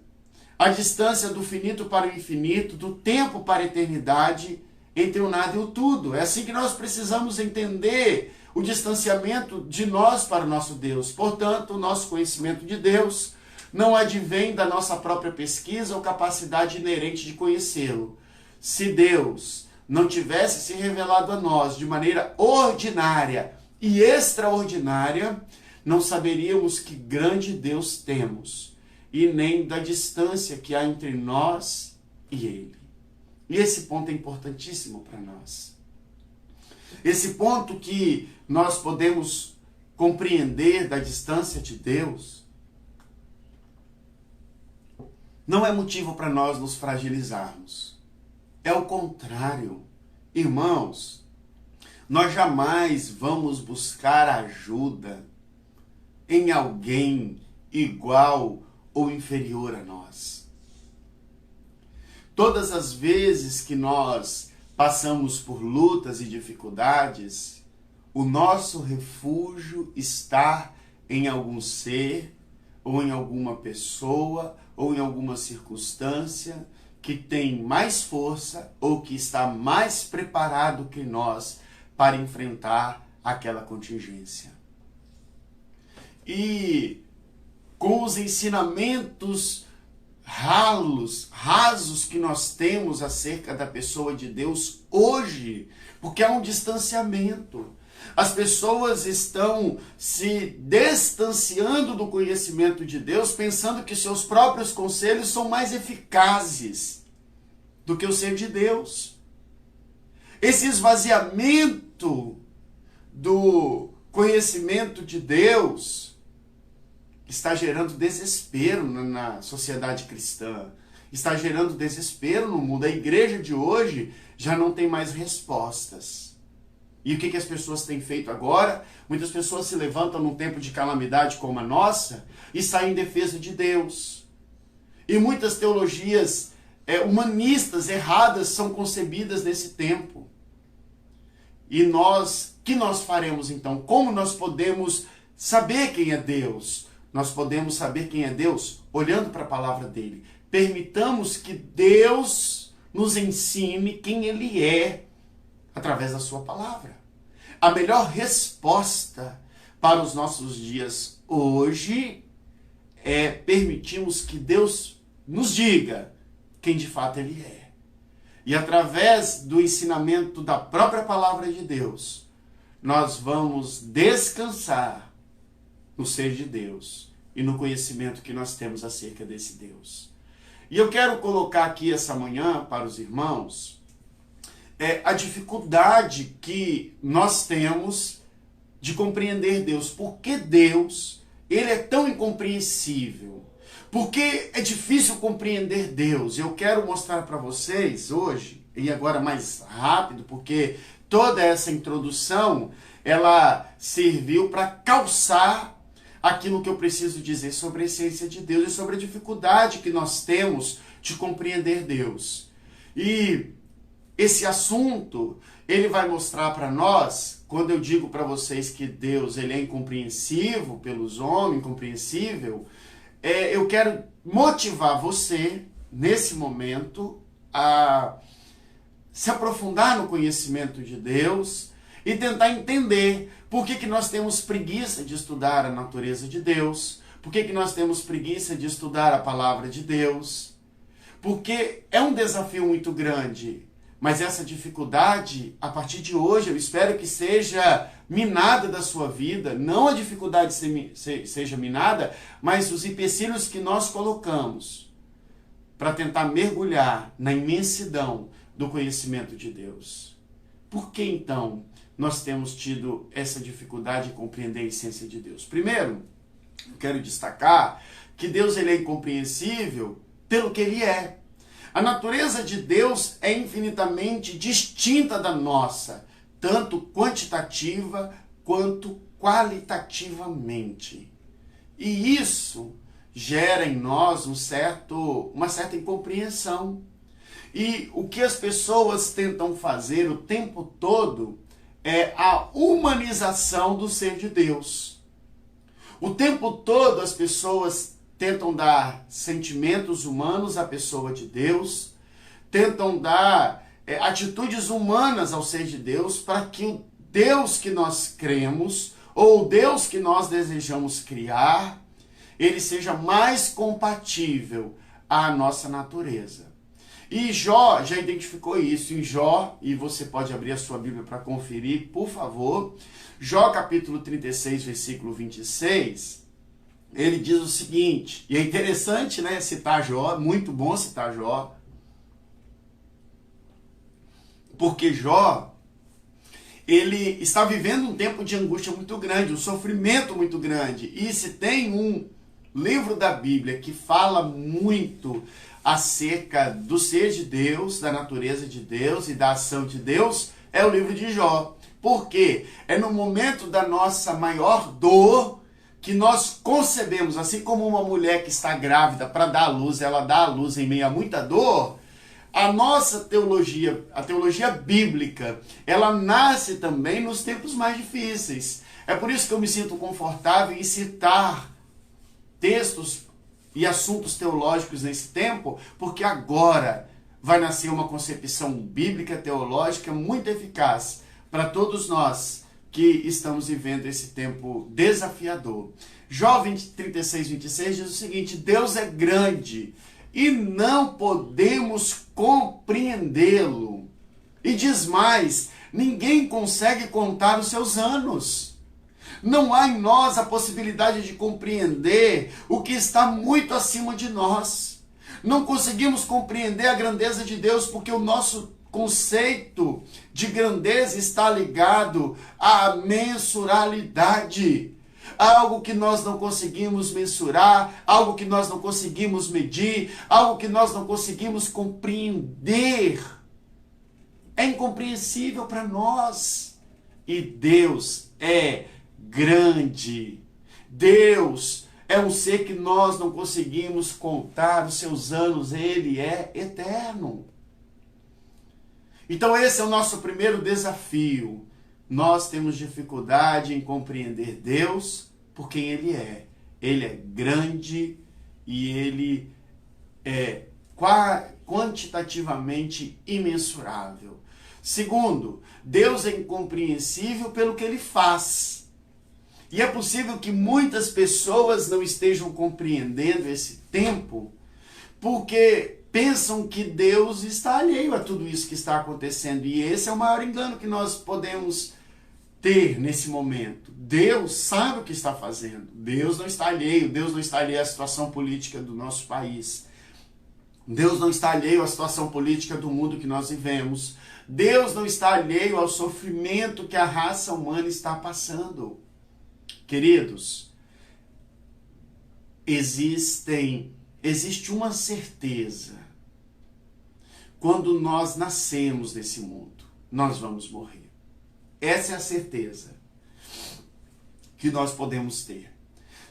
Speaker 1: A distância do finito para o infinito, do tempo para a eternidade, entre o nada e o tudo. É assim que nós precisamos entender o distanciamento de nós para o nosso Deus. Portanto, o nosso conhecimento de Deus não advém da nossa própria pesquisa ou capacidade inerente de conhecê-lo. Se Deus não tivesse se revelado a nós de maneira ordinária e extraordinária, não saberíamos que grande Deus temos, e nem da distância que há entre nós e Ele. E esse ponto é importantíssimo para nós. Esse ponto que nós podemos compreender da distância de Deus não é motivo para nós nos fragilizarmos. É o contrário. Irmãos, nós jamais vamos buscar ajuda em alguém igual ou inferior a nós. Todas as vezes que nós passamos por lutas e dificuldades, o nosso refúgio está em algum ser, ou em alguma pessoa, ou em alguma circunstância que tem mais força ou que está mais preparado que nós para enfrentar aquela contingência. E com os ensinamentos rasos que nós temos acerca da pessoa de Deus hoje, porque há um distanciamento. As pessoas estão se distanciando do conhecimento de Deus, pensando que seus próprios conselhos são mais eficazes do que o ser de Deus. Esse esvaziamento do conhecimento de Deus está gerando desespero na sociedade cristã, está gerando desespero no mundo. A igreja de hoje já não tem mais respostas. E o que as pessoas têm feito agora? Muitas pessoas se levantam num tempo de calamidade como a nossa e saem em defesa de Deus. E muitas teologias humanistas erradas são concebidas nesse tempo. E nós, que nós faremos então? Como nós podemos saber quem é Deus? Nós podemos saber quem é Deus olhando para a palavra dele. Permitamos que Deus nos ensine quem ele é através da sua palavra. A melhor resposta para os nossos dias hoje é permitirmos que Deus nos diga quem de fato ele é. E através do ensinamento da própria palavra de Deus, nós vamos descansar no ser de Deus e no conhecimento que nós temos acerca desse Deus. E eu quero colocar aqui essa manhã para os irmãos a dificuldade que nós temos de compreender Deus. Por que Deus, ele é tão incompreensível? Por que é difícil compreender Deus? Eu quero mostrar para vocês hoje, e agora mais rápido, porque toda essa introdução, ela serviu para calçar aquilo que eu preciso dizer sobre a essência de Deus e sobre a dificuldade que nós temos de compreender Deus. E esse assunto, ele vai mostrar para nós, quando eu digo para vocês que Deus ele é incompreensível pelos homens, incompreensível, eu quero motivar você, nesse momento, a se aprofundar no conhecimento de Deus e tentar entender por que nós temos preguiça de estudar a natureza de Deus, por que nós temos preguiça de estudar a palavra de Deus, porque é um desafio muito grande. Mas essa dificuldade, a partir de hoje, eu espero que seja minada da sua vida. Não a dificuldade seja minada, mas os empecilhos que nós colocamos para tentar mergulhar na imensidão do conhecimento de Deus. Por que então nós temos tido essa dificuldade em compreender a essência de Deus? Primeiro, eu quero destacar que Deus ele é incompreensível pelo que ele é. A natureza de Deus é infinitamente distinta da nossa, tanto quantitativa quanto qualitativamente. E isso gera em nós uma certa incompreensão. E o que as pessoas tentam fazer o tempo todo é a humanização do ser de Deus. O tempo todo as pessoas tentam dar sentimentos humanos à pessoa de Deus, tentam dar atitudes humanas ao ser de Deus para que Deus que nós cremos, ou o Deus que nós desejamos criar, ele seja mais compatível à nossa natureza. E Jó já identificou isso em Jó, e você pode abrir a sua Bíblia para conferir, por favor. Jó capítulo 36, versículo 26, ele diz o seguinte, e é interessante, né, citar Jó, muito bom citar Jó, porque Jó, ele está vivendo um tempo de angústia muito grande, um sofrimento muito grande, e se tem um livro da Bíblia que fala muito acerca do ser de Deus, da natureza de Deus e da ação de Deus, é o livro de Jó. Por quê? É no momento da nossa maior dor que nós concebemos, assim como uma mulher que está grávida para dar à luz, ela dá à luz em meio a muita dor, a nossa teologia, a teologia bíblica, ela nasce também nos tempos mais difíceis. É por isso que eu me sinto confortável em citar textos e assuntos teológicos nesse tempo, porque agora vai nascer uma concepção bíblica teológica muito eficaz para todos nós que estamos vivendo esse tempo desafiador. Jó 36, 26 diz o seguinte: Deus é grande e não podemos compreendê-lo. E diz mais, ninguém consegue contar os seus anos. Não há em nós a possibilidade de compreender o que está muito acima de nós. Não conseguimos compreender a grandeza de Deus porque o nosso conceito de grandeza está ligado à mensuralidade. Algo que nós não conseguimos mensurar, algo que nós não conseguimos medir, algo que nós não conseguimos compreender. É incompreensível para nós. E Deus é grande. Deus é um ser que nós não conseguimos contar os seus anos, ele é eterno. Então esse é o nosso primeiro desafio. Nós temos dificuldade em compreender Deus por quem ele é. Ele é grande e ele é quantitativamente imensurável. Segundo, Deus é incompreensível pelo que ele faz. E é possível que muitas pessoas não estejam compreendendo esse tempo porque pensam que Deus está alheio a tudo isso que está acontecendo. E esse é o maior engano que nós podemos ter nesse momento. Deus sabe o que está fazendo. Deus não está alheio. Deus não está alheio à situação política do nosso país. Deus não está alheio à situação política do mundo que nós vivemos. Deus não está alheio ao sofrimento que a raça humana está passando. Queridos, existe uma certeza. Quando nós nascemos nesse mundo, nós vamos morrer. Essa é a certeza que nós podemos ter.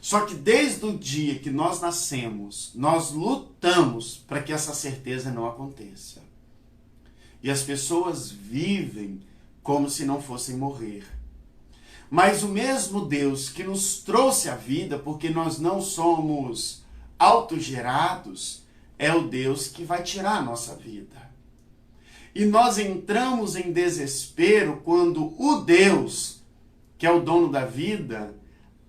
Speaker 1: Só que desde o dia que nós nascemos, nós lutamos para que essa certeza não aconteça. E as pessoas vivem como se não fossem morrer. Mas o mesmo Deus que nos trouxe a vida, porque nós não somos autogerados, é o Deus que vai tirar a nossa vida. E nós entramos em desespero quando o Deus, que é o dono da vida,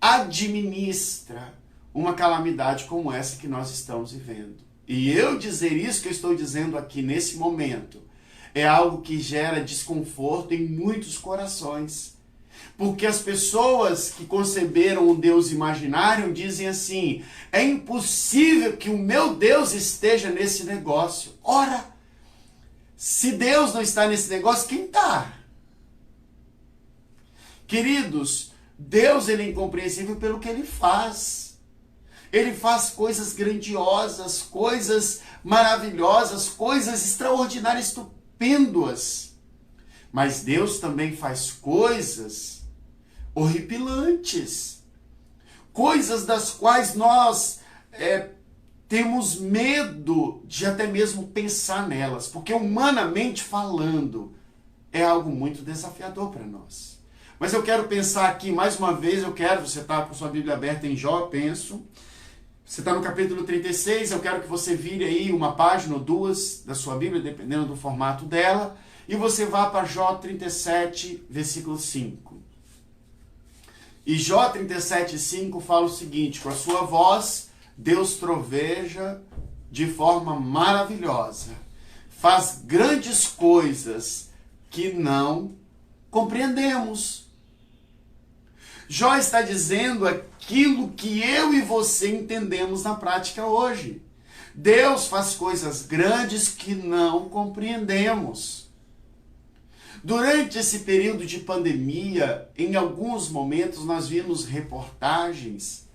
Speaker 1: administra uma calamidade como essa que nós estamos vivendo. E eu dizer isso que eu estou dizendo aqui nesse momento é algo que gera desconforto em muitos corações. Porque as pessoas que conceberam um Deus imaginário dizem assim: é impossível que o meu Deus esteja nesse negócio. Ora, se Deus não está nesse negócio, quem está? Queridos, Deus ele é incompreensível pelo que ele faz. Ele faz coisas grandiosas, coisas maravilhosas, coisas extraordinárias, estupêndoas. Mas Deus também faz coisas horripilantes, coisas das quais nós temos medo de até mesmo pensar nelas, porque humanamente falando é algo muito desafiador para nós. Mas eu quero pensar aqui, mais uma vez, você está com sua Bíblia aberta em Jó, penso, você está no capítulo 36, eu quero que você vire aí uma página ou duas da sua Bíblia, dependendo do formato dela, e você vá para Jó 37, versículo 5. E Jó 37, 5 fala o seguinte: com a sua voz, Deus troveja de forma maravilhosa, faz grandes coisas que não compreendemos. Jó está dizendo aquilo que eu e você entendemos na prática hoje. Deus faz coisas grandes que não compreendemos. Durante esse período de pandemia, em alguns momentos nós vimos reportagens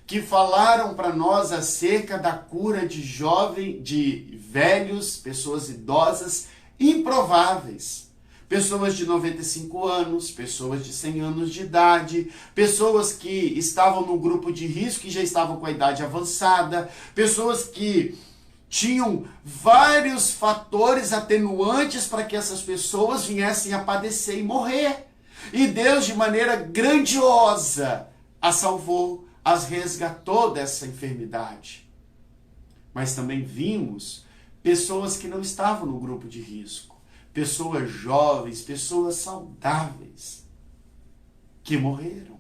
Speaker 1: que falaram para nós acerca da cura de velhos, pessoas idosas, improváveis. Pessoas de 95 anos, pessoas de 100 anos de idade, pessoas que estavam no grupo de risco e já estavam com a idade avançada, pessoas que tinham vários fatores atenuantes para que essas pessoas viessem a padecer e morrer. E Deus, de maneira grandiosa, as salvou, as resgatou dessa enfermidade. Mas também vimos pessoas que não estavam no grupo de risco, pessoas jovens, pessoas saudáveis, que morreram,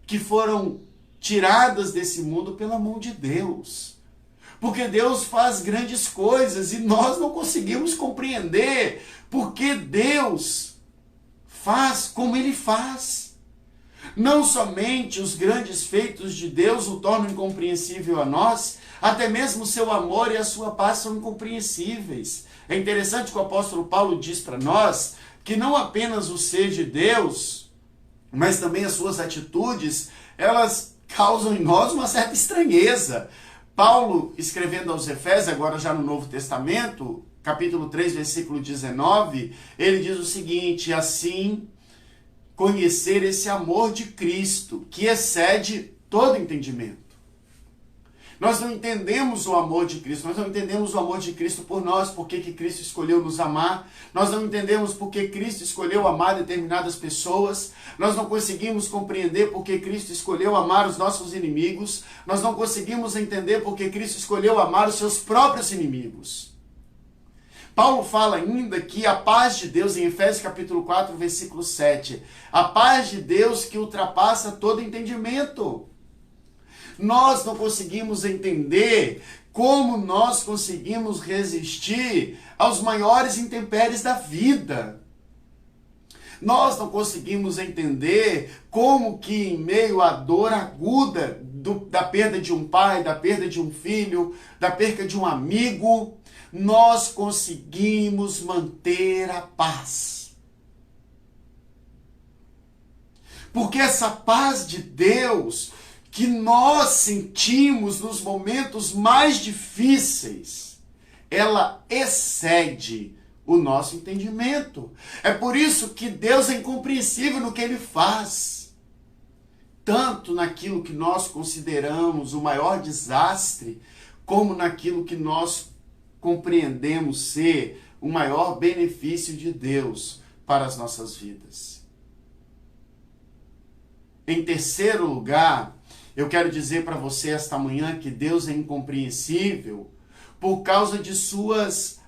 Speaker 1: que foram tiradas desse mundo pela mão de Deus. Porque Deus faz grandes coisas e nós não conseguimos compreender porque Deus faz como Ele faz. Não somente os grandes feitos de Deus o tornam incompreensível a nós, até mesmo o seu amor e a sua paz são incompreensíveis. É interessante que o apóstolo Paulo diz para nós que não apenas o ser de Deus, mas também as suas atitudes, elas causam em nós uma certa estranheza. Paulo, escrevendo aos Efésios, agora já no Novo Testamento, capítulo 3, versículo 19, ele diz o seguinte: assim, conhecer esse amor de Cristo, que excede todo entendimento. Nós não entendemos o amor de Cristo, nós não entendemos o amor de Cristo por nós, porque que Cristo escolheu nos amar, nós não entendemos porque Cristo escolheu amar determinadas pessoas, nós não conseguimos compreender porque Cristo escolheu amar os nossos inimigos, nós não conseguimos entender porque Cristo escolheu amar os seus próprios inimigos. Paulo fala ainda que a paz de Deus, em Efésios capítulo 4, versículo 7, a paz de Deus que ultrapassa todo entendimento. Nós não conseguimos entender como nós conseguimos resistir aos maiores intempéries da vida. Nós não conseguimos entender como que em meio à dor aguda da perda de um pai, da perda de um filho, da perda de um amigo, nós conseguimos manter a paz. Porque essa paz de Deus que nós sentimos nos momentos mais difíceis, ela excede o nosso entendimento. É por isso que Deus é incompreensível no que Ele faz. Tanto naquilo que nós consideramos o maior desastre, como naquilo que nós compreendemos ser o maior benefício de Deus para as nossas vidas. Em terceiro lugar, eu quero dizer para você esta manhã que Deus é incompreensível por causa de suas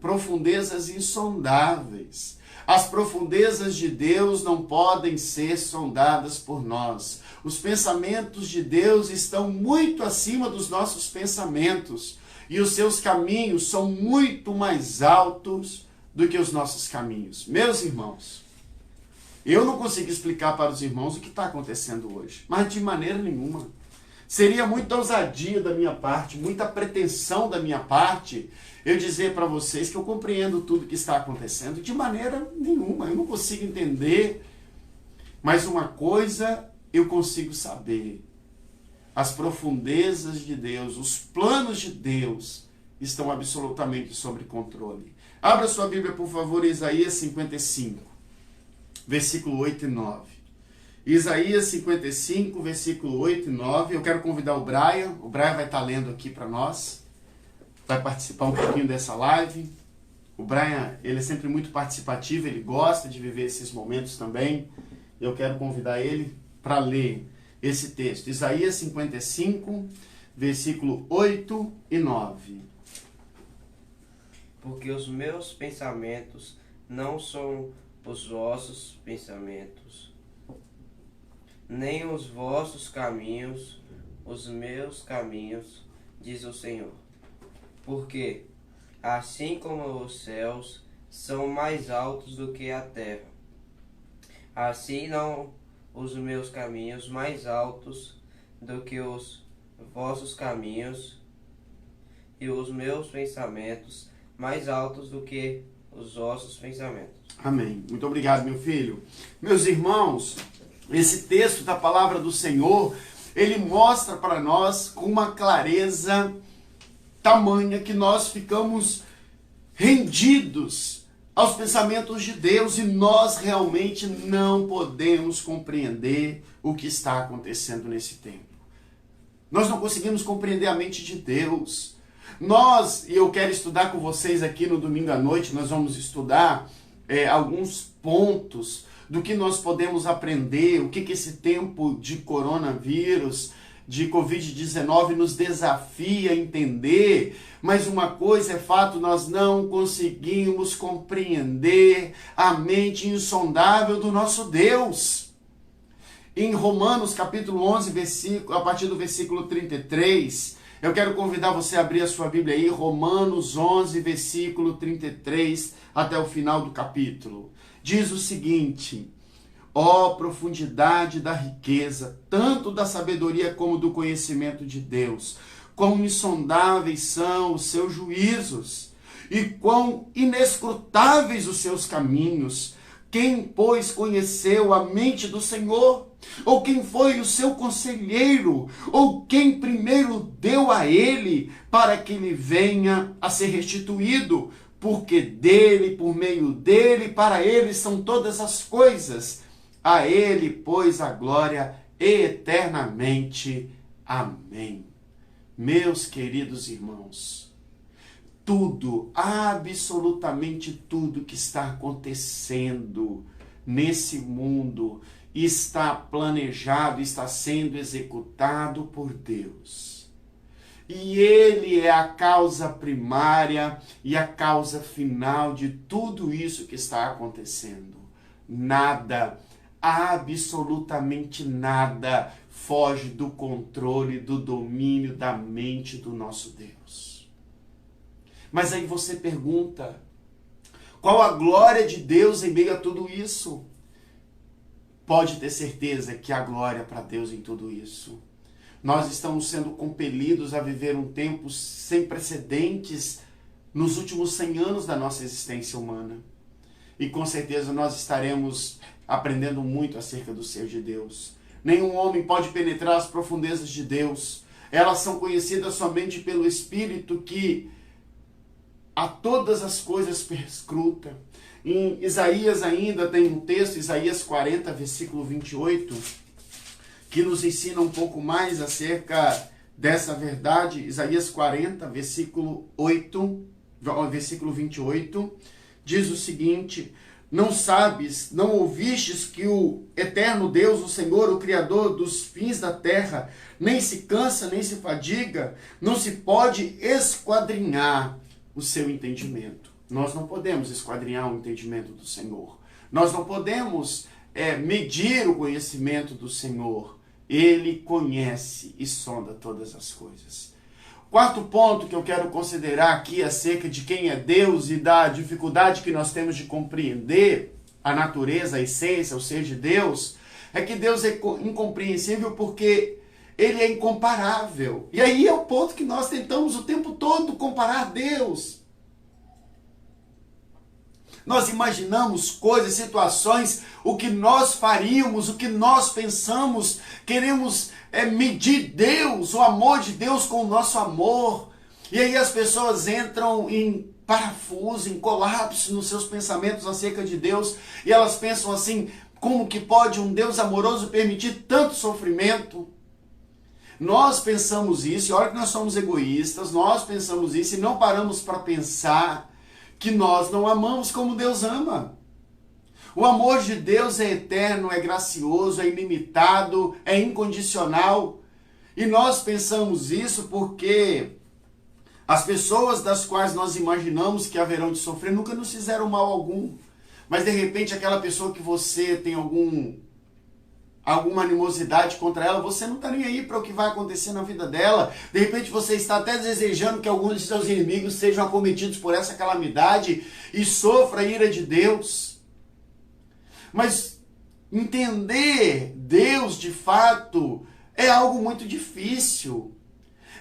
Speaker 1: profundezas insondáveis. As profundezas de Deus não podem ser sondadas por nós. Os pensamentos de Deus estão muito acima dos nossos pensamentos e os seus caminhos são muito mais altos do que os nossos caminhos. Meus irmãos, eu não consigo explicar para os irmãos o que está acontecendo hoje, mas de maneira nenhuma. Seria muita ousadia da minha parte, muita pretensão da minha parte, eu dizer para vocês que eu compreendo tudo o que está acontecendo. De maneira nenhuma, eu não consigo entender. Mas uma coisa eu consigo saber: as profundezas de Deus, os planos de Deus estão absolutamente sob controle. Abra sua Bíblia, por favor, em Isaías 55. Versículo 8 e 9. Isaías 55, versículo 8 e 9. Eu quero convidar o Brian vai estar lendo aqui para nós, vai participar um pouquinho dessa live. O Brian, ele é sempre muito participativo, ele gosta de viver esses momentos também. Eu quero convidar ele para ler esse texto. Isaías 55, versículo 8 e 9.
Speaker 2: porque os meus pensamentos não são os vossos pensamentos, nem os vossos caminhos, os meus caminhos, diz o Senhor. Porque, assim como os céus são mais altos do que a terra, assim não os meus caminhos mais altos do que os vossos caminhos, e os meus pensamentos mais altos do que os vossos pensamentos.
Speaker 1: Amém. Muito obrigado, meu filho. Meus irmãos, esse texto da palavra do Senhor, ele mostra para nós com uma clareza tamanha que nós ficamos rendidos aos pensamentos de Deus e nós realmente não podemos compreender o que está acontecendo nesse tempo. Nós não conseguimos compreender a mente de Deus. E eu quero estudar com vocês aqui no domingo à noite, nós vamos estudar alguns pontos do que nós podemos aprender, o que esse tempo de coronavírus, de Covid-19 nos desafia a entender, mas uma coisa é fato, nós não conseguimos compreender a mente insondável do nosso Deus. Em Romanos capítulo 11, a partir do versículo 33, eu quero convidar você a abrir a sua Bíblia aí, Romanos 11, versículo 33, até o final do capítulo. Diz o seguinte: ó profundidade da riqueza, tanto da sabedoria como do conhecimento de Deus, quão insondáveis são os seus juízos, e quão inescrutáveis os seus caminhos. Quem, pois, conheceu a mente do Senhor? Ou quem foi o seu conselheiro? Ou quem primeiro deu a ele para que ele venha a ser restituído? Porque dele, por meio dele, para ele são todas as coisas. A ele, pois, a glória eternamente. Amém. Meus queridos irmãos, tudo, absolutamente tudo que está acontecendo nesse mundo está planejado, está sendo executado por Deus. E Ele é a causa primária e a causa final de tudo isso que está acontecendo. Nada, absolutamente nada, foge do controle, do domínio da mente do nosso Deus. Mas aí você pergunta, qual a glória de Deus em meio a tudo isso? Pode ter certeza que há glória para Deus em tudo isso. Nós estamos sendo compelidos a viver um tempo sem precedentes nos últimos 100 anos da nossa existência humana. E com certeza nós estaremos aprendendo muito acerca do ser de Deus. Nenhum homem pode penetrar as profundezas de Deus. Elas são conhecidas somente pelo Espírito que a todas as coisas perscruta. Em Isaías ainda tem um texto, Isaías 40, versículo 28, que nos ensina um pouco mais acerca dessa verdade. Isaías 40, versículo 28, diz o seguinte: não sabes, não ouvistes que o eterno Deus, o Senhor, o Criador dos fins da terra, nem se cansa, nem se fadiga, não se pode esquadrinhar o seu entendimento. Nós não podemos esquadrinhar o entendimento do Senhor. Nós não podemos medir o conhecimento do Senhor. Ele conhece e sonda todas as coisas. Quarto ponto que eu quero considerar aqui acerca de quem é Deus e da dificuldade que nós temos de compreender a natureza, a essência, o ser de Deus, é que Deus é incompreensível porque Ele é incomparável. E aí é o ponto que nós tentamos o tempo todo comparar Deus. Nós imaginamos coisas, situações, o que nós faríamos, o que nós pensamos, queremos medir Deus, o amor de Deus com o nosso amor. E aí as pessoas entram em parafuso, em colapso nos seus pensamentos acerca de Deus, e elas pensam assim, como que pode um Deus amoroso permitir tanto sofrimento? Nós pensamos isso, e olha que nós somos egoístas, nós pensamos isso e não paramos para pensar que nós não amamos como Deus ama. O amor de Deus é eterno, é gracioso, é ilimitado, é incondicional. E nós pensamos isso porque As pessoas das quais nós imaginamos que haverão de sofrer nunca nos fizeram mal algum. Mas de repente aquela pessoa que você tem alguma animosidade contra ela, você não está nem aí para o que vai acontecer na vida dela. De repente você está até desejando que alguns de seus inimigos sejam acometidos por essa calamidade e sofra a ira de Deus. Mas entender Deus de fato é algo muito difícil.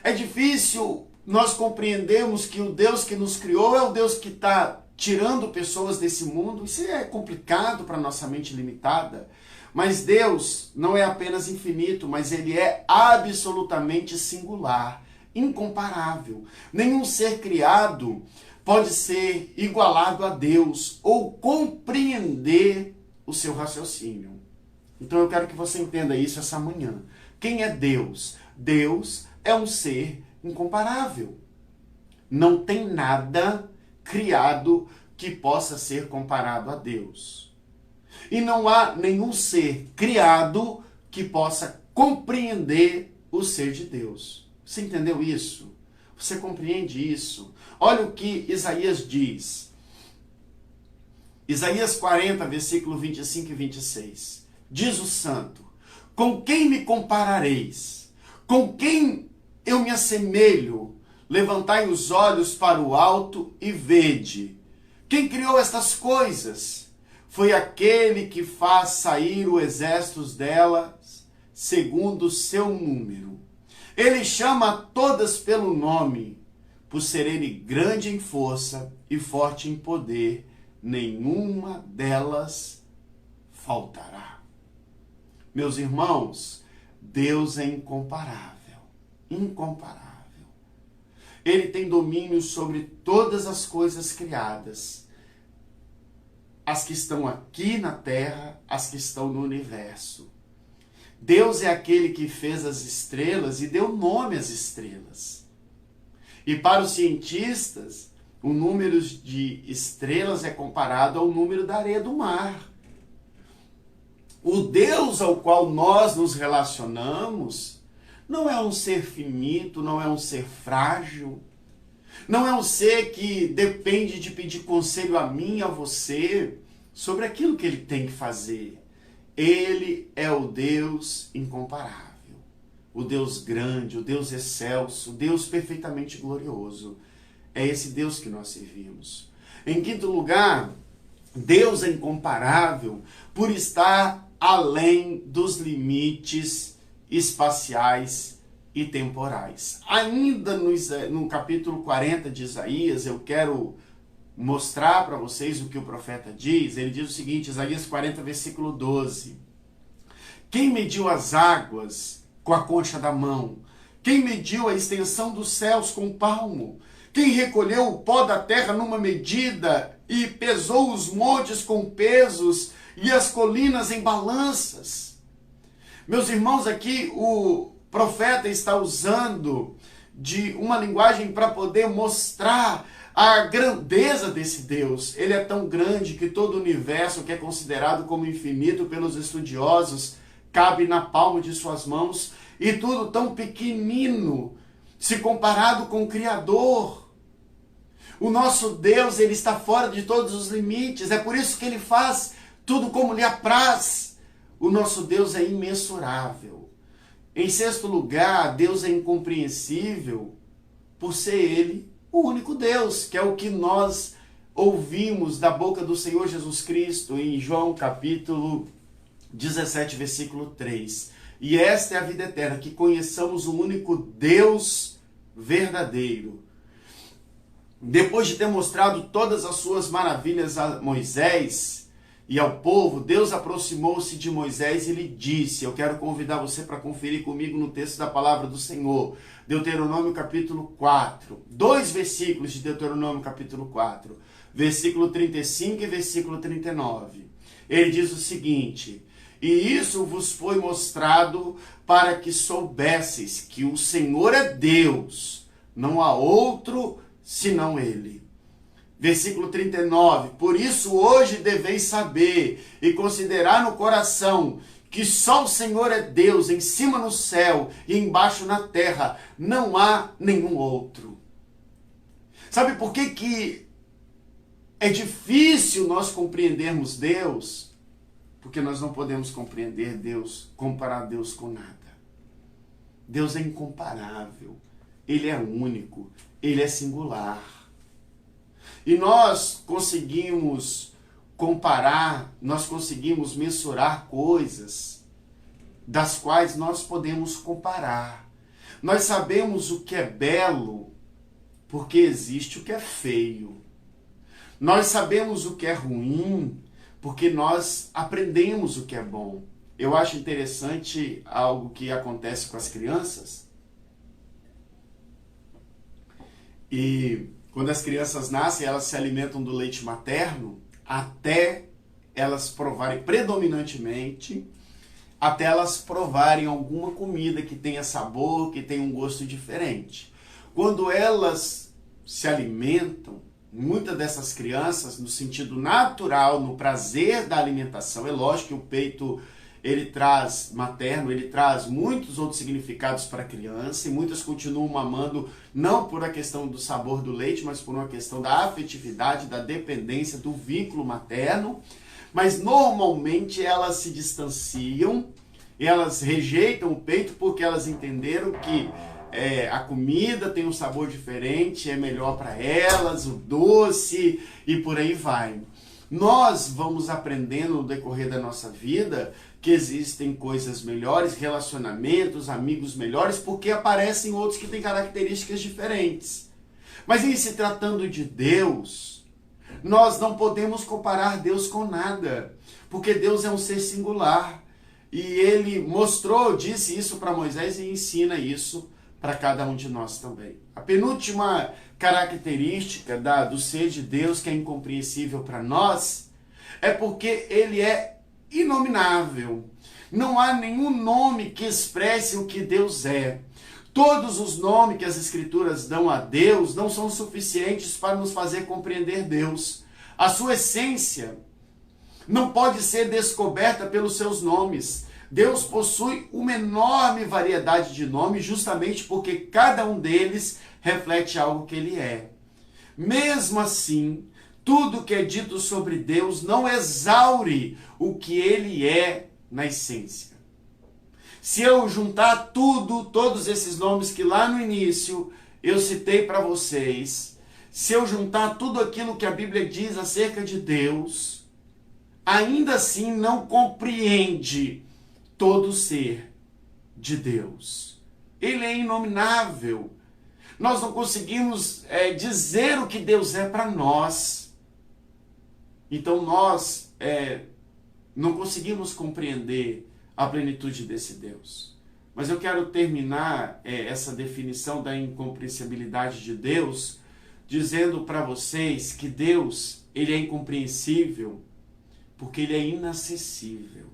Speaker 1: É difícil nós compreendermos que o Deus que nos criou é o Deus que está tirando pessoas desse mundo. Isso é complicado para a nossa mente limitada. Mas Deus não é apenas infinito, mas Ele é absolutamente singular, incomparável. Nenhum ser criado pode ser igualado a Deus ou compreender o seu raciocínio. Então eu quero que você entenda isso essa manhã. Quem é Deus? Deus é um ser incomparável. Não tem nada criado que possa ser comparado a Deus. E não há nenhum ser criado que possa compreender o ser de Deus. Você entendeu isso? Você compreende isso? Olha o que Isaías diz. Isaías 40, versículo 25 e 26. Diz o santo: com quem me comparareis? Com quem eu me assemelho? Levantai os olhos para o alto e vede. Quem criou estas coisas? Foi aquele que faz sair os exércitos delas segundo o seu número. Ele chama todas pelo nome, por ser ele grande em força e forte em poder, nenhuma delas faltará. Meus irmãos, Deus é incomparável, incomparável. Ele tem domínio sobre todas as coisas criadas, as que estão aqui na terra, as que estão no universo. Deus é aquele que fez as estrelas e deu nome às estrelas. E para os cientistas, o número de estrelas é comparado ao número da areia do mar. O Deus ao qual nós nos relacionamos não é um ser finito, não é um ser frágil, não é um ser que depende de pedir conselho a mim e a você sobre aquilo que ele tem que fazer. Ele é o Deus incomparável, o Deus grande, o Deus excelso, o Deus perfeitamente glorioso. É esse Deus que nós servimos. Em quinto lugar, Deus é incomparável por estar além dos limites espaciais e temporais. Ainda no capítulo 40 de Isaías, eu quero mostrar para vocês o que o profeta diz. Ele diz o seguinte, Isaías 40, versículo 12. Quem mediu as águas com a concha da mão? Quem mediu a extensão dos céus com o palmo? Quem recolheu o pó da terra numa medida e pesou os montes com pesos e as colinas em balanças? Meus irmãos, aqui o profeta está usando de uma linguagem para poder mostrar a grandeza desse Deus. Ele é tão grande que todo o universo, que é considerado como infinito pelos estudiosos, cabe na palma de suas mãos, e tudo tão pequenino se comparado com o Criador. O nosso Deus, ele está fora de todos os limites, é por isso que ele faz tudo como lhe apraz. O nosso Deus é imensurável. Em sexto lugar, Deus é incompreensível por ser ele o único Deus, que é o que nós ouvimos da boca do Senhor Jesus Cristo em João capítulo 17, versículo 3. E esta é a vida eterna, que conheçamos o único Deus verdadeiro. Depois de ter mostrado todas as suas maravilhas a Moisés e ao povo, Deus aproximou-se de Moisés e lhe disse, eu quero convidar você para conferir comigo no texto da palavra do Senhor, Deuteronômio capítulo 4, 2 versículos de Deuteronômio capítulo 4, versículo 35 e versículo 39. Ele diz o seguinte, e isso vos foi mostrado para que soubesseis que o Senhor é Deus, não há outro senão Ele. Versículo 39, por isso hoje deveis saber e considerar no coração que só o Senhor é Deus, em cima no céu e embaixo na terra, não há nenhum outro. Sabe por que que é difícil nós compreendermos Deus? Porque nós não podemos compreender Deus, comparar Deus com nada. Deus é incomparável, Ele é único, Ele é singular. E nós conseguimos comparar, nós conseguimos mensurar coisas das quais nós podemos comparar. Nós sabemos o que é belo porque existe o que é feio. Nós sabemos o que é ruim porque nós aprendemos o que é bom. Eu acho interessante algo que acontece com as crianças. E quando as crianças nascem, elas se alimentam do leite materno até elas provarem predominantemente, até elas provarem alguma comida que tenha sabor, que tenha um gosto diferente. Quando elas se alimentam, muitas dessas crianças, no sentido natural, no prazer da alimentação, é lógico que o peito ele traz materno, ele traz muitos outros significados para a criança, e muitas continuam mamando não por a questão do sabor do leite, mas por uma questão da afetividade, da dependência, do vínculo materno. Mas normalmente elas se distanciam, elas rejeitam o peito porque elas entenderam que a comida tem um sabor diferente, é melhor para elas, o doce e por aí vai. Nós vamos aprendendo no decorrer da nossa vida que existem coisas melhores, relacionamentos, amigos melhores, porque aparecem outros que têm características diferentes. Mas em se tratando de Deus, nós não podemos comparar Deus com nada, porque Deus é um ser singular. E ele mostrou, disse isso para Moisés e ensina isso para cada um de nós também. A penúltima característica do ser de Deus, que é incompreensível para nós, é porque ele é inominável. Não há nenhum nome que expresse o que Deus é. Todos os nomes que as Escrituras dão a Deus não são suficientes para nos fazer compreender Deus. A sua essência não pode ser descoberta pelos seus nomes. Deus possui uma enorme variedade de nomes, justamente porque cada um deles reflete algo que ele é. Mesmo assim, tudo que é dito sobre Deus não exaure o que ele é na essência. Se eu juntar todos esses nomes que lá no início eu citei para vocês, se eu juntar tudo aquilo que a Bíblia diz acerca de Deus, ainda assim não compreende todo ser de Deus. Ele é inominável. Nós não conseguimos dizer o que Deus é para nós. Então nós não conseguimos compreender a plenitude desse Deus. Mas eu quero terminar essa definição da incompreensibilidade de Deus dizendo para vocês que Deus, ele é incompreensível porque ele é inacessível.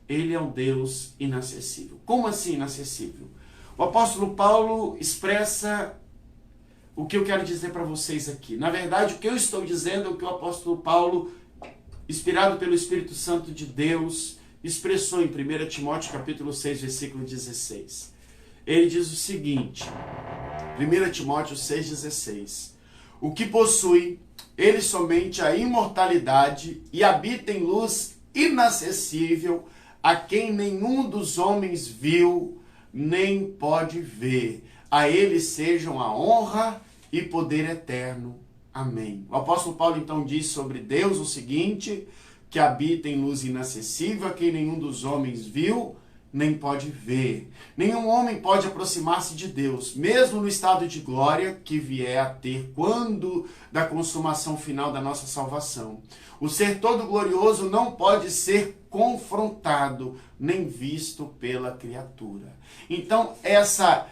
Speaker 1: Ele é um Deus inacessível. Como assim inacessível? O apóstolo Paulo expressa o que eu quero dizer para vocês aqui. Na verdade, o que eu estou dizendo é o que o apóstolo Paulo, inspirado pelo Espírito Santo de Deus, expressou em 1 Timóteo capítulo 6, versículo 16. Ele diz o seguinte, 1 Timóteo 6,16: o que possui, ele somente a imortalidade e habita em luz inacessível, a quem nenhum dos homens viu, nem pode ver. A ele sejam a honra e poder eterno. Amém. O apóstolo Paulo então diz sobre Deus o seguinte, que habita em luz inacessível, a quem nenhum dos homens viu, nem pode ver. Nenhum homem pode aproximar-se de Deus, mesmo no estado de glória que vier a ter quando da consumação final da nossa salvação. O ser todo glorioso não pode ser confrontado, nem visto pela criatura. Então, essa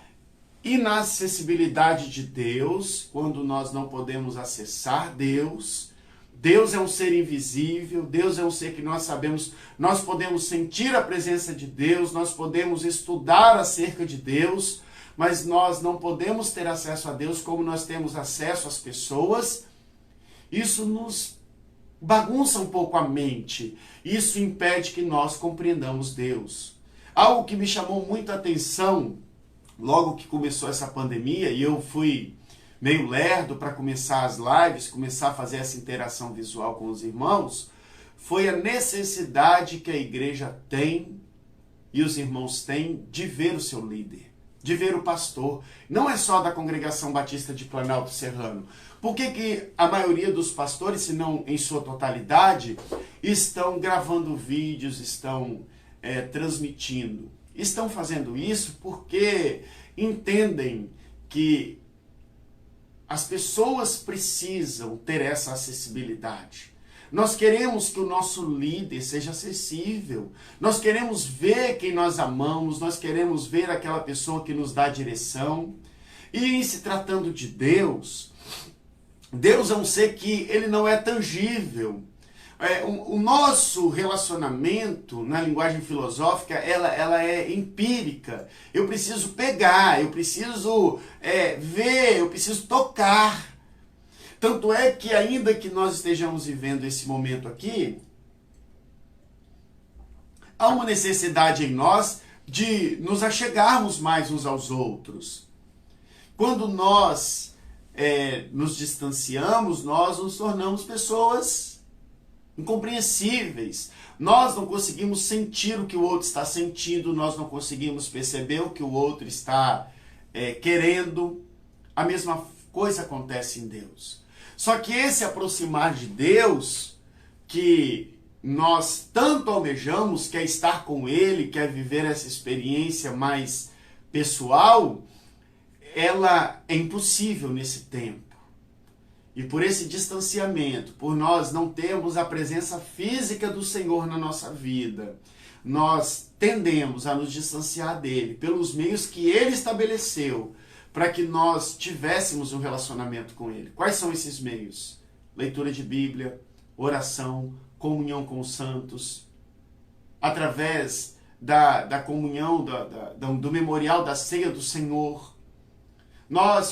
Speaker 1: inacessibilidade de Deus, quando nós não podemos acessar Deus, Deus é um ser invisível, Deus é um ser que nós sabemos, nós podemos sentir a presença de Deus, nós podemos estudar acerca de Deus, mas nós não podemos ter acesso a Deus como nós temos acesso às pessoas. Isso nos bagunça um pouco a mente, isso impede que nós compreendamos Deus. Algo que me chamou muita atenção, logo que começou essa pandemia, e eu fui meio lerdo para começar as lives, começar a fazer essa interação visual com os irmãos, foi a necessidade que a igreja tem e os irmãos têm de ver o seu líder, de ver o pastor. Não é só da Congregação Batista de Planalto Serrano. Por que a maioria dos pastores, se não em sua totalidade, estão gravando vídeos, estão transmitindo? Estão fazendo isso porque entendem que as pessoas precisam ter essa acessibilidade. Nós queremos que o nosso líder seja acessível. Nós queremos ver quem nós amamos, nós queremos ver aquela pessoa que nos dá direção. E em se tratando de Deus, Deus é um ser que ele não é tangível. O nosso relacionamento, na linguagem filosófica, ela é empírica. Eu preciso pegar, eu preciso ver, eu preciso tocar. Tanto é que, ainda que nós estejamos vivendo esse momento aqui, há uma necessidade em nós de nos achegarmos mais uns aos outros. Quando nós nos distanciamos, nós nos tornamos pessoas incompreensíveis. Nós não conseguimos sentir o que o outro está sentindo, nós não conseguimos perceber o que o outro está querendo. A mesma coisa acontece em Deus. Só que esse aproximar de Deus, que nós tanto almejamos, quer estar com Ele, quer viver essa experiência mais pessoal, ela é impossível nesse tempo. E por esse distanciamento, por nós não termos a presença física do Senhor na nossa vida, nós tendemos a nos distanciar dele pelos meios que ele estabeleceu para que nós tivéssemos um relacionamento com ele. Quais são esses meios? Leitura de Bíblia, oração, comunhão com os santos, através da comunhão, do memorial da ceia do Senhor.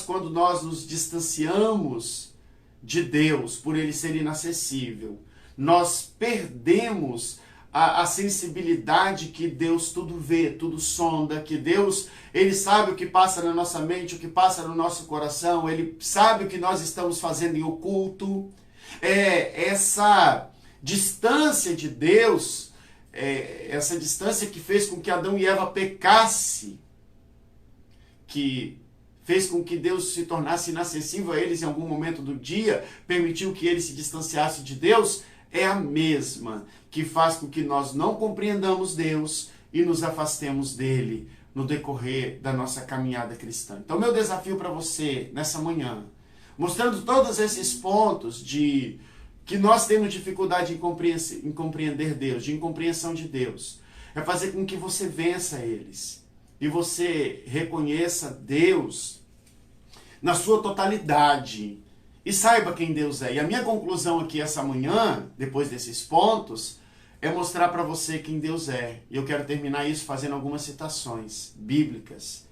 Speaker 1: Quando nós nos distanciamos de Deus, por ele ser inacessível, nós perdemos a sensibilidade que Deus tudo vê, tudo sonda, que Deus, ele sabe o que passa na nossa mente, o que passa no nosso coração, ele sabe o que nós estamos fazendo em oculto. Essa distância de Deus, essa distância que fez com que Adão e Eva pecasse, que fez com que Deus se tornasse inacessível a eles em algum momento do dia, permitiu que eles se distanciassem de Deus, é a mesma que faz com que nós não compreendamos Deus e nos afastemos dele no decorrer da nossa caminhada cristã. Então, meu desafio para você nessa manhã, mostrando todos esses pontos de que nós temos dificuldade em compreender Deus, de incompreensão de Deus, é fazer com que você vença eles e você reconheça Deus na sua totalidade e saiba quem Deus é. E a minha conclusão aqui essa manhã, depois desses pontos, é mostrar para você quem Deus é. E eu quero terminar isso fazendo algumas citações bíblicas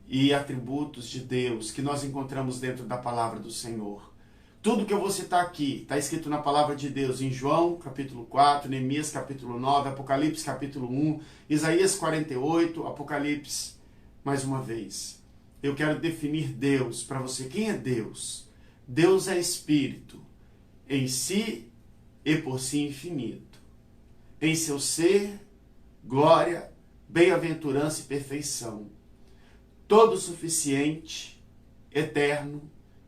Speaker 1: e atributos de Deus que nós encontramos dentro da palavra do Senhor. Tudo que eu vou citar aqui está escrito na palavra de Deus em João, capítulo 4, Neemias, capítulo 9, Apocalipse, capítulo 1, Isaías 48, Apocalipse, mais uma vez. Eu quero definir Deus para você. Quem é Deus? Deus é Espírito, em si e por si infinito. Em seu ser, glória, bem-aventurança e perfeição. Todo suficiente, eterno,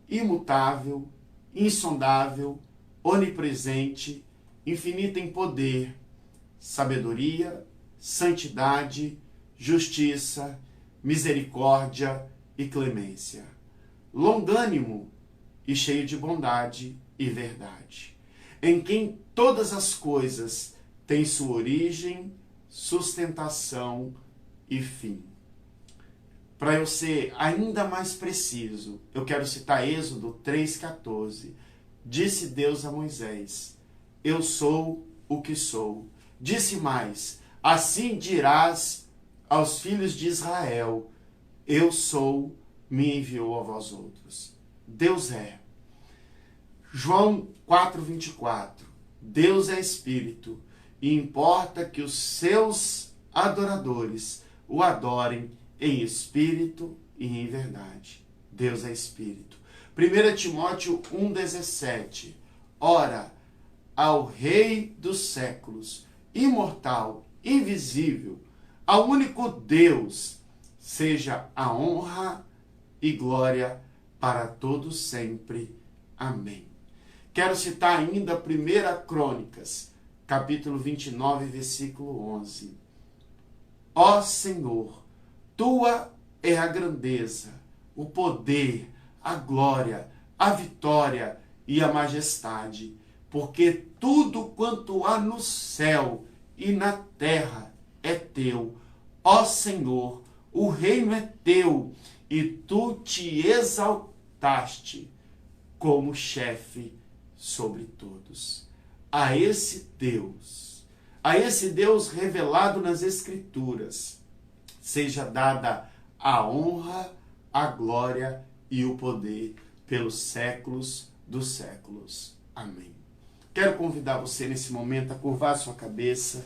Speaker 1: imutável, insondável, onipresente, infinito em poder, sabedoria, santidade, justiça, misericórdia e clemência. Longânimo e cheio de bondade e verdade, em quem todas as coisas têm sua origem, sustentação e fim. Para eu ser ainda mais preciso, eu quero citar Êxodo 3,14. Disse Deus a Moisés: eu sou o que sou. Disse mais: assim dirás aos filhos de Israel: eu sou, me enviou a vós outros. Deus é. João 4,24. Deus é Espírito, e importa que os seus adoradores o adorem em espírito e em verdade. Deus é Espírito. 1 Timóteo 1,17. Ora, ao Rei dos séculos, imortal, invisível, ao único Deus, seja a honra e glória para todos sempre. Amém. Quero citar ainda 1 Crônicas, capítulo 29, versículo 11. Ó Senhor, tua é a grandeza, o poder, a glória, a vitória e a majestade, porque tudo quanto há no céu e na terra é teu. Ó Senhor, o reino é teu, e tu te exaltaste como chefe sobre todos. A esse Deus revelado nas Escrituras, seja dada a honra, a glória e o poder pelos séculos dos séculos. Amém. Quero convidar você nesse momento a curvar sua cabeça